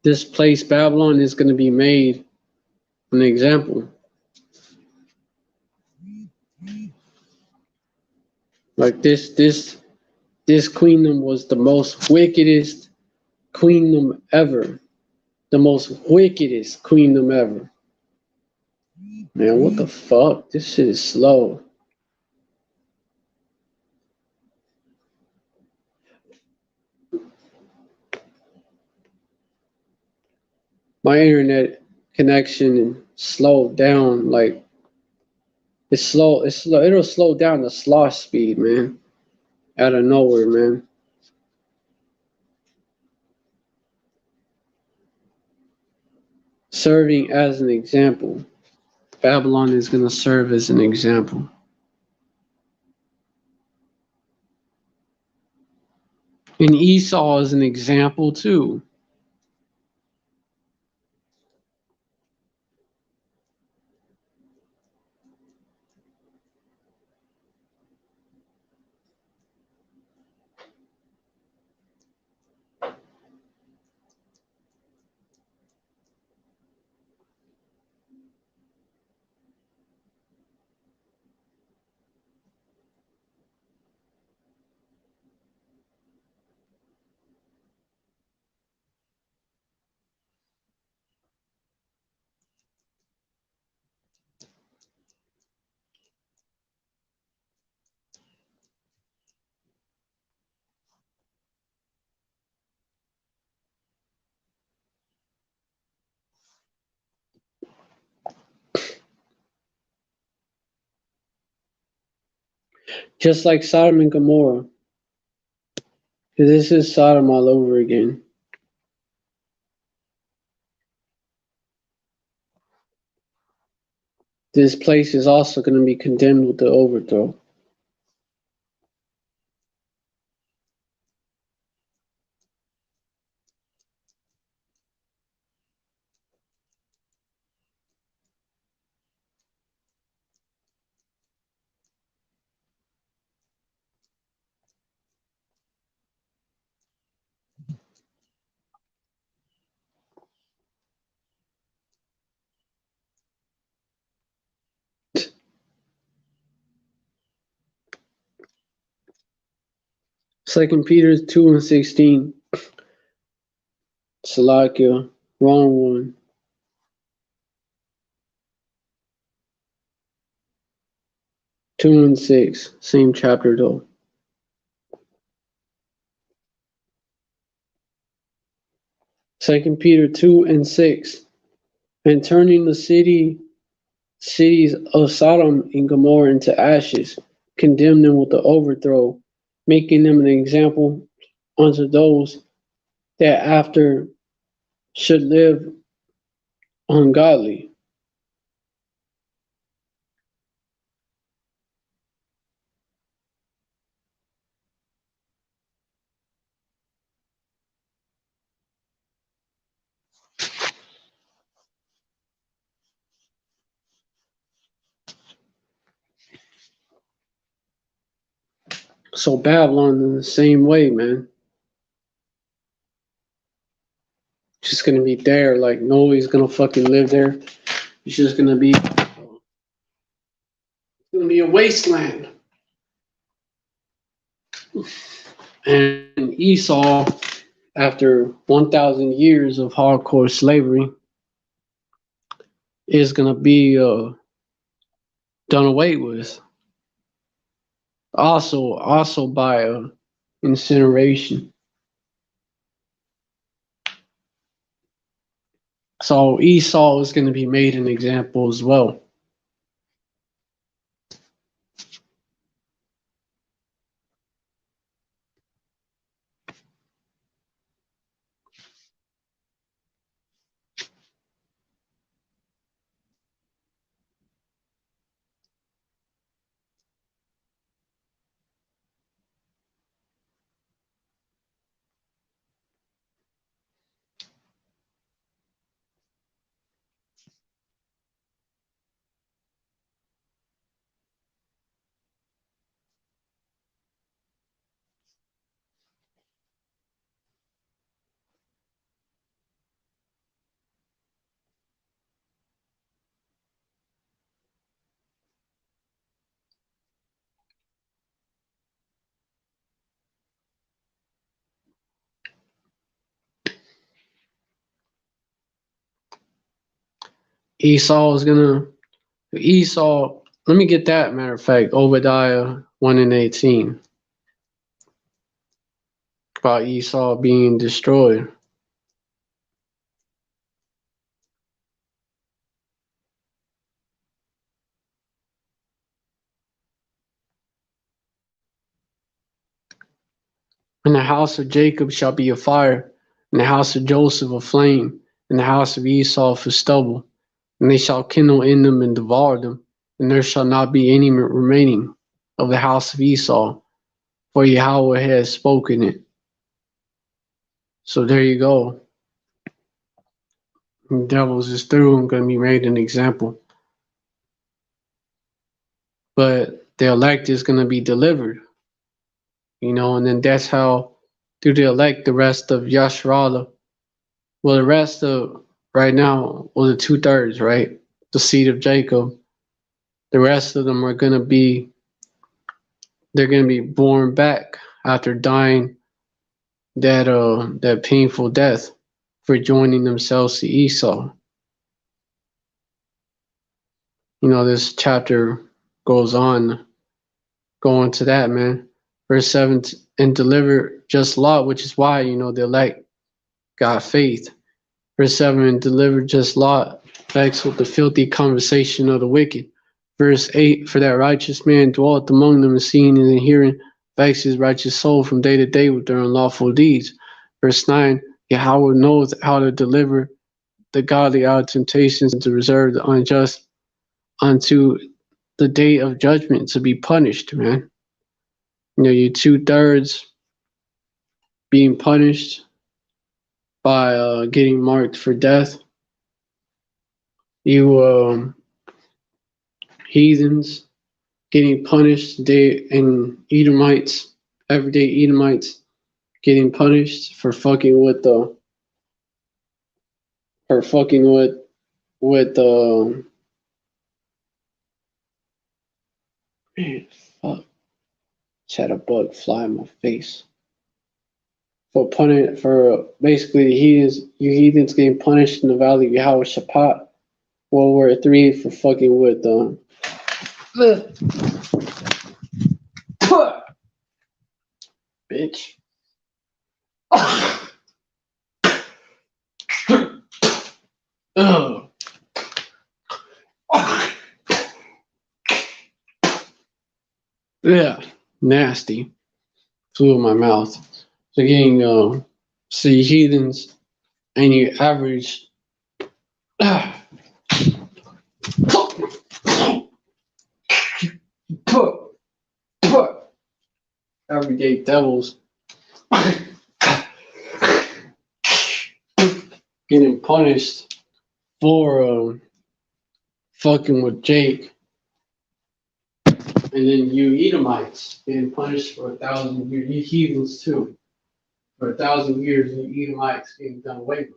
this place, Babylon, is gonna be made an example. Like this queendom was the most wickedest queendom ever. The most wickedest queendom ever. Man, what the fuck? This shit is slow. My internet connection slowed down. Like it's slow. It's slow. It'll slow down the slosh speed, man. Out of nowhere, man. Serving as an example. Babylon is gonna serve as an example. And Esau is an example too. Just like Sodom and Gomorrah. This is Sodom all over again. This place is also going to be condemned with the overthrow. Second Peter 2:16. Salakia, wrong one. 2:6, same chapter though. Second Peter 2:6. And turning the cities of Sodom and Gomorrah into ashes, condemn them with the overthrow, making them an example unto those that after should live ungodly. So Babylon in the same way, man. Just gonna be there, like nobody's gonna fucking live there. It's just gonna be a wasteland. And Esau, after 1,000 years of hardcore slavery, is gonna be done away with. Also by incineration. So Esau is going to be made an example as well. Esau, let me get that, matter of fact, Obadiah 1:18, about Esau being destroyed. And the house of Jacob shall be a fire, and the house of Joseph a flame, and the house of Esau for stubble. And they shall kindle in them and devour them, and there shall not be any remaining of the house of Esau, for Yahweh has spoken it. So there you go. The devils is through and going to be made an example. But the elect is going to be delivered, and then that's how, through the elect, the rest of Yasharallah, well, the rest of, right now, well, the 2/3, right? The seed of Jacob, the rest of them are going to be, they're going to be born back after dying that painful death for joining themselves to Esau. This chapter goes on, going to that, man. Verse 7, and deliver just Lot, which is why, the elect got faith. Verse 7, and deliver just Lot, vexed with the filthy conversation of the wicked. Verse 8, for that righteous man dwelleth among them, and seeing and hearing, vexed his righteous soul from day to day with their unlawful deeds. Verse 9, Yahweh knows how to deliver the godly out of temptations, and to reserve the unjust unto the day of judgment, to be punished, man. You 2/3 being punished by getting marked for death. You heathens getting punished, and Edomites, everyday Edomites, getting punished for fucking with man, fuck. Just had a bug fly in my face. For basically you heathens getting punished in the valley of Yahweh Shaphat, World War III, for fucking with bitch. Yeah, nasty. Flew in my mouth. So getting see heathens, and you average everyday devils getting punished for fucking with Jake, and then you Edomites getting punished for 1,000 years. You heathens too, for 1,000 years. You Edomites getting done away with.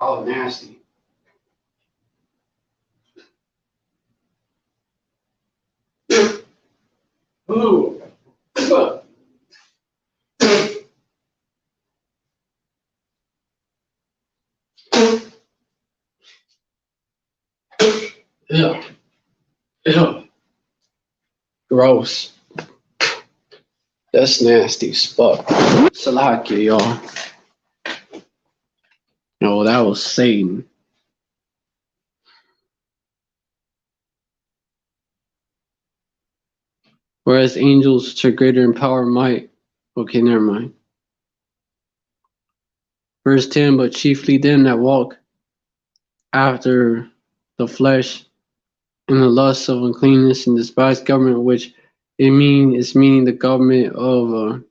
Oh, nasty. Ooh. Yeah. Yeah. Gross. That's nasty as fuck. Salakia, y'all. No, that was Satan. Whereas angels to greater in power and might. Okay, never mind. Verse 10, but chiefly them that walk after the flesh, and the lusts of uncleanness, and despise government, which it's meaning the government of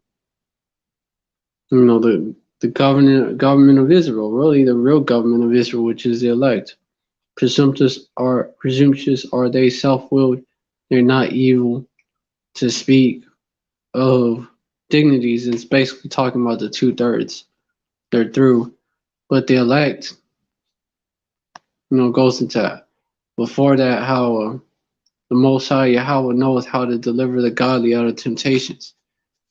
the government of Israel, really the real government of Israel, which is the elect. Presumptuous are they, self-willed, they're not evil. To speak of dignities, it's basically talking about the 2/3. They're through. But the elect, goes into that. Before that, how the Most High Yahweh knoweth how to deliver the godly out of temptations,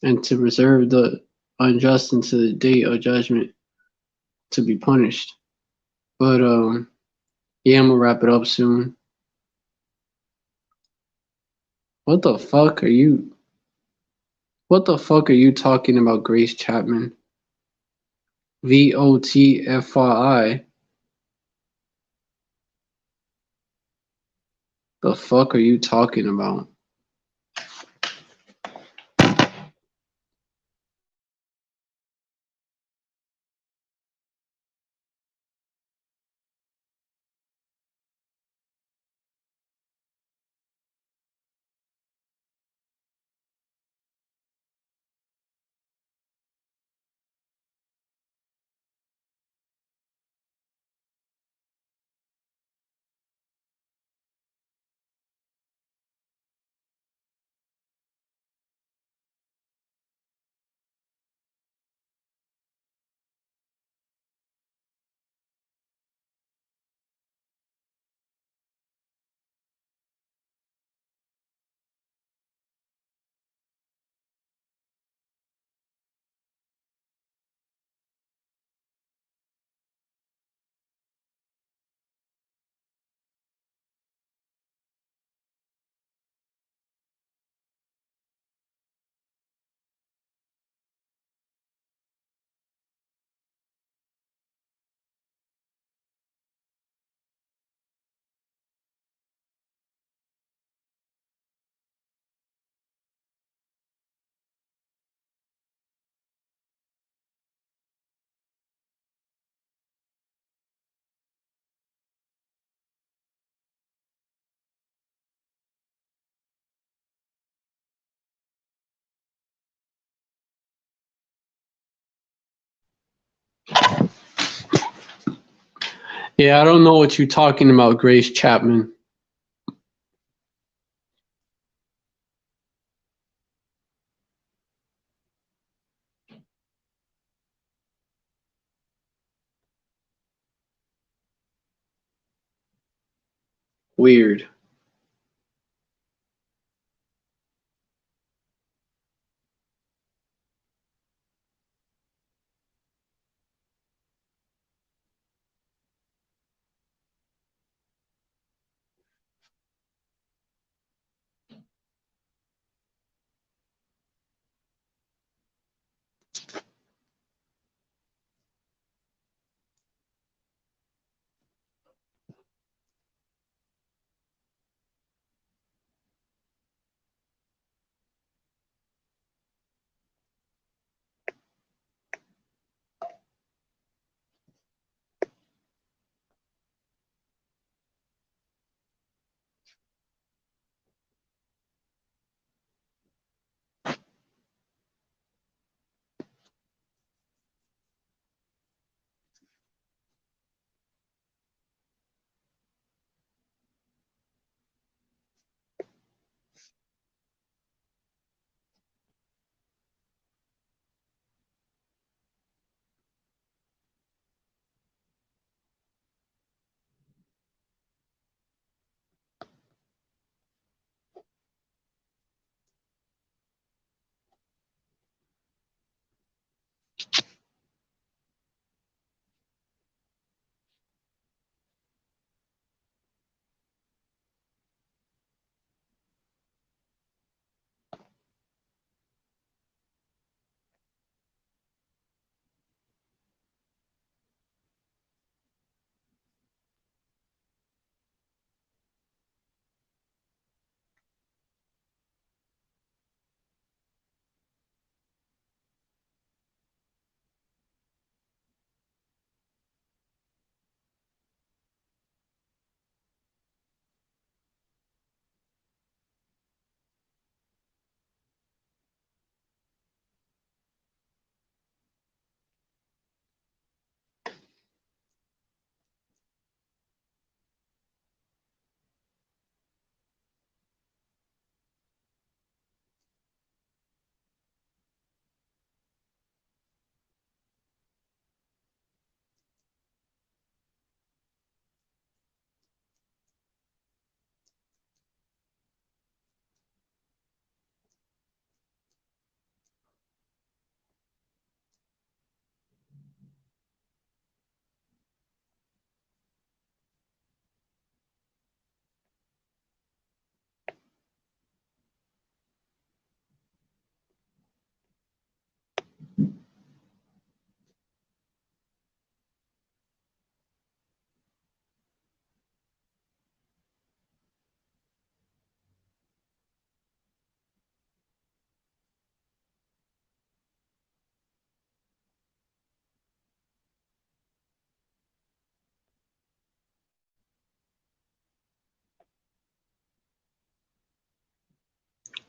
and to reserve the unjust unto the day of judgment to be punished. But yeah, I'm gonna wrap it up soon. What the fuck are you? What the fuck are you talking about, Grace Chapman? VOTFRI. The fuck are you talking about? Yeah, I don't know what you're talking about, Grace Chapman. Weird.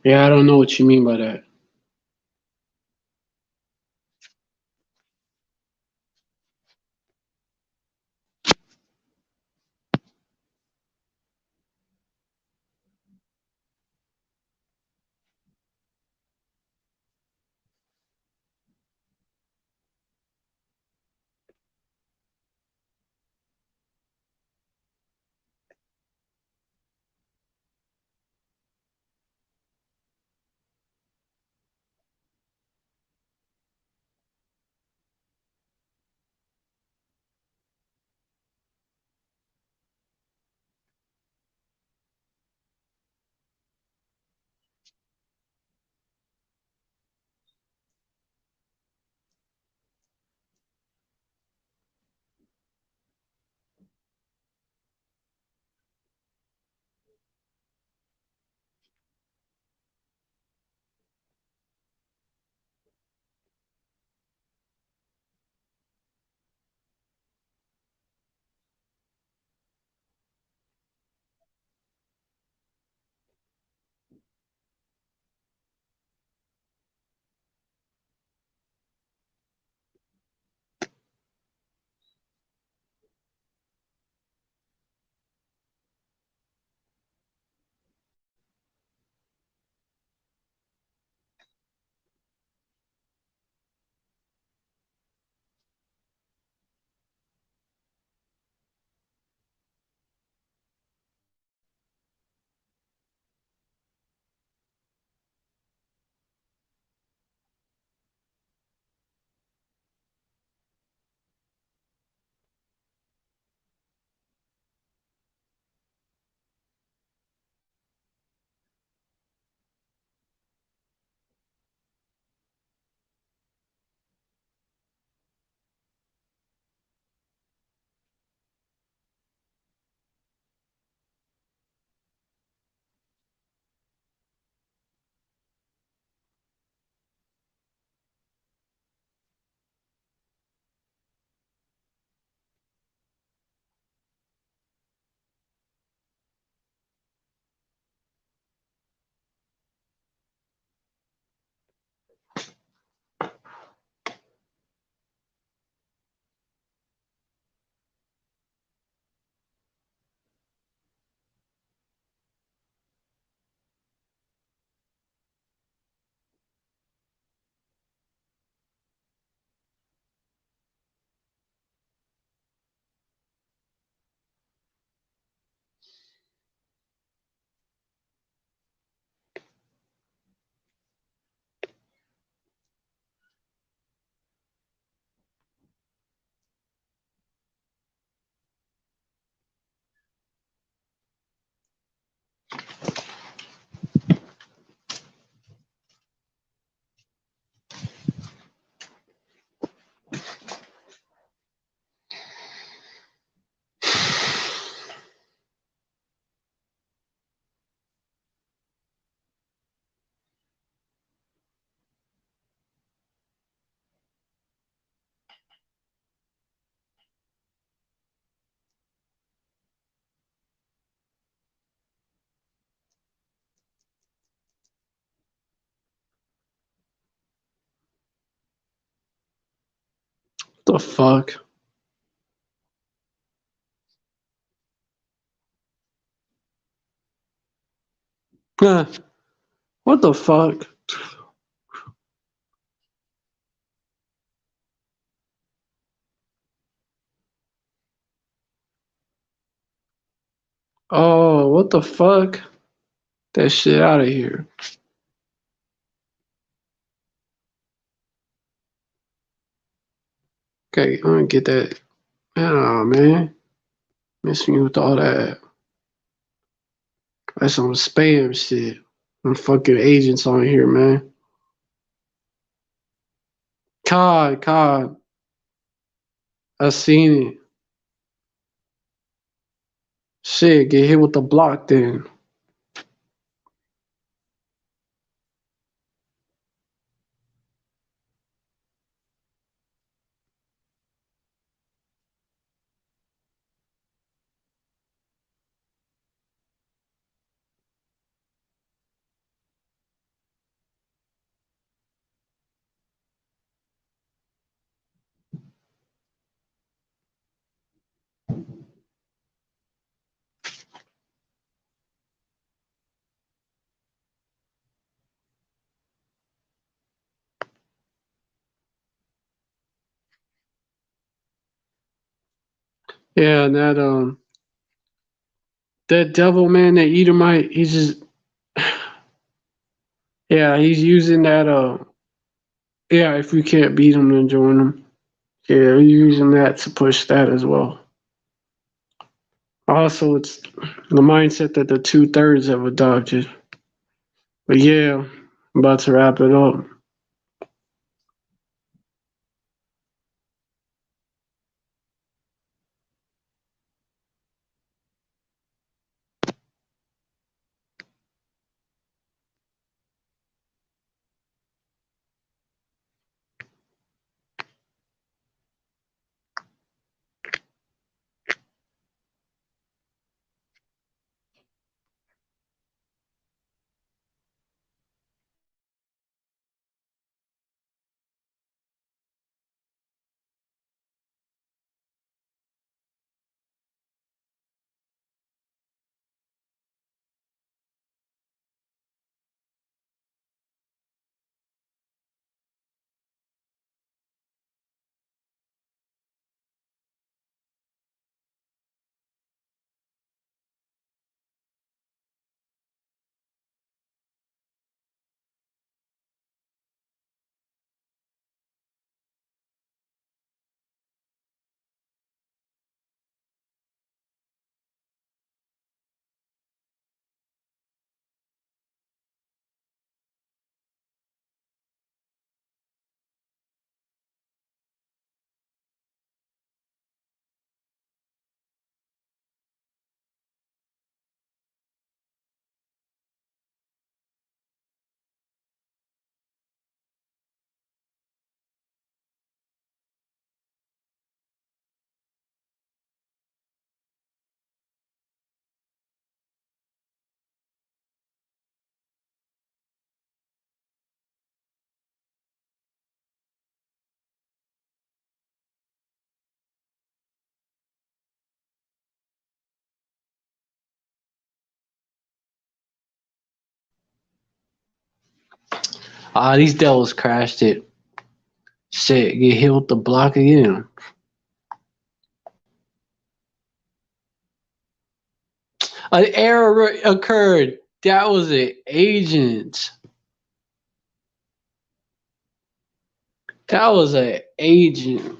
Yeah, I don't know what you mean by that. The fuck? Huh. What the fuck? Oh, what the fuck? That shit out of here. Okay, I'm gonna get that. Oh man, miss me with all that. That's some spam shit. Them fucking agents on here, man. God, I seen it. Shit, get hit with the block then. Yeah, and that devil man, that Edomite, he's just yeah, he's using that yeah, if we can't beat him, then join him. Yeah, he's using that to push that as well. Also, it's the mindset that the 2/3 have adopted. But yeah, I'm about to wrap it up. Ah, these devils crashed it. Shit, get hit with the block again. An error occurred. That was an agent. That was an agent.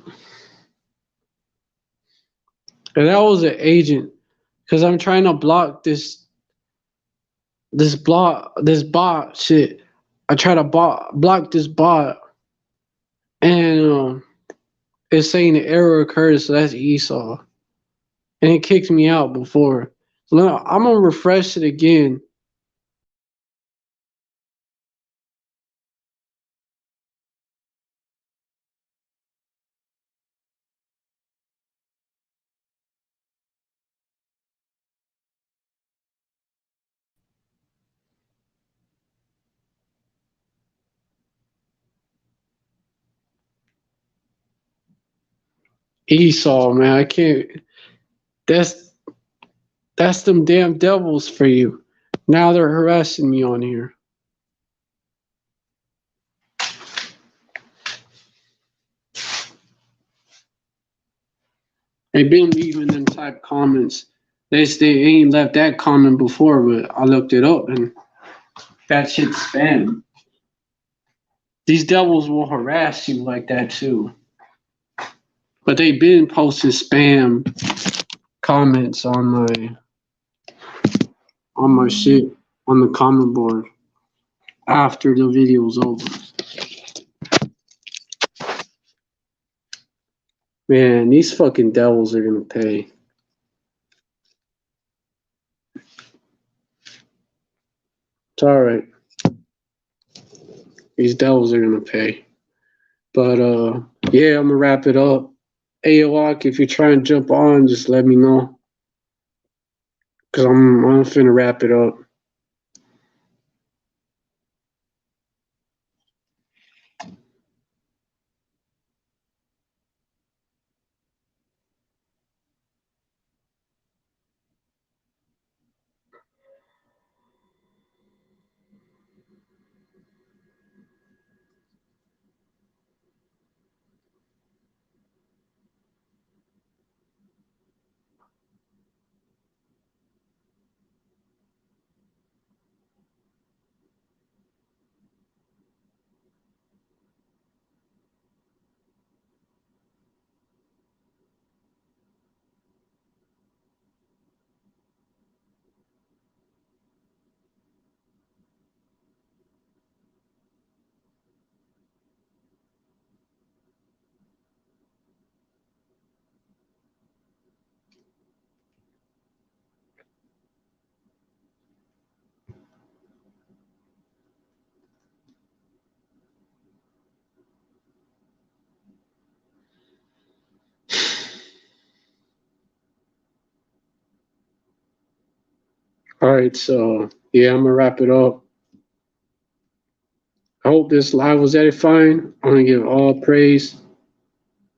And that was an agent. Because I'm trying to block this bot shit. I try to block this bot, and it's saying the error occurred, so that's Esau. And it kicked me out before. So now I'm gonna refresh it again. Esau, man, I can't. That's that's them damn devils for you. Now they're harassing me on here. They've been leaving them type comments. They ain't left that comment before, but I looked it up and that shit's spam. These devils will harass you like that too. But they've been posting spam comments on my shit on the comment board after the video's over. Man, these fucking devils are gonna pay. It's alright. These devils are gonna pay. But yeah, I'm gonna wrap it up. Aoak, if you're trying to jump on, just let me know. Cause I'm finna wrap it up. All right, so yeah, I'm gonna wrap it up. I hope this live was edifying. I want to give all praise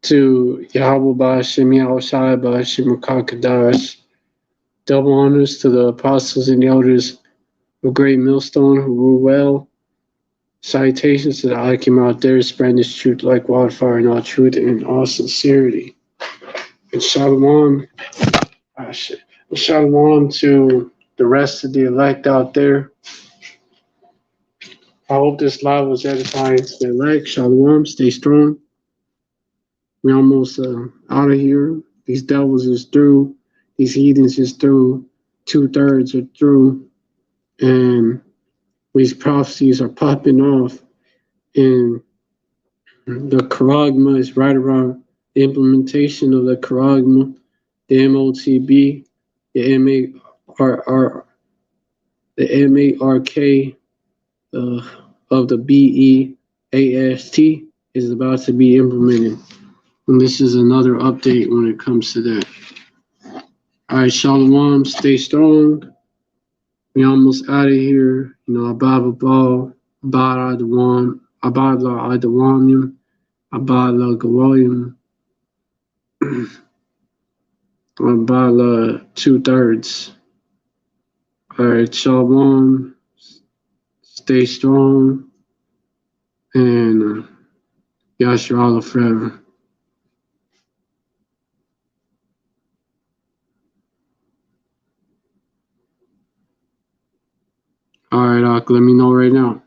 to Yahweh Ba'Shem Yahushai Ba'Shem Kakadash. Double honors to the apostles and the elders of Great Millstone who rule well. Salutations to the Akim out there spreading this truth like wildfire in all truth and in all sincerity. And shalom. Shalom to the rest of the elect out there. I hope this live was edifying to the elect. Shalom. Stay strong. We almost out of here. These devils is through. These heathens is through. 2/3 are through. And these prophecies are popping off. And the charagma is right around the implementation of the charagma, the MOTB, the MARR, the MARK of the BEAST is about to be implemented. And this is another update when it comes to that. All right, shalom, stay strong. We almost out of here. You know, Abba Ball, Abad Adawan, Abad La Adawanium, Abad La Gawalium, Abad La 2/3. All right, shalom, stay strong, and Yasharala forever. All right, Ak, let me know right now.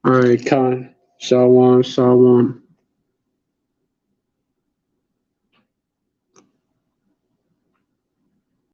All right, Khan. Shalom, shalom.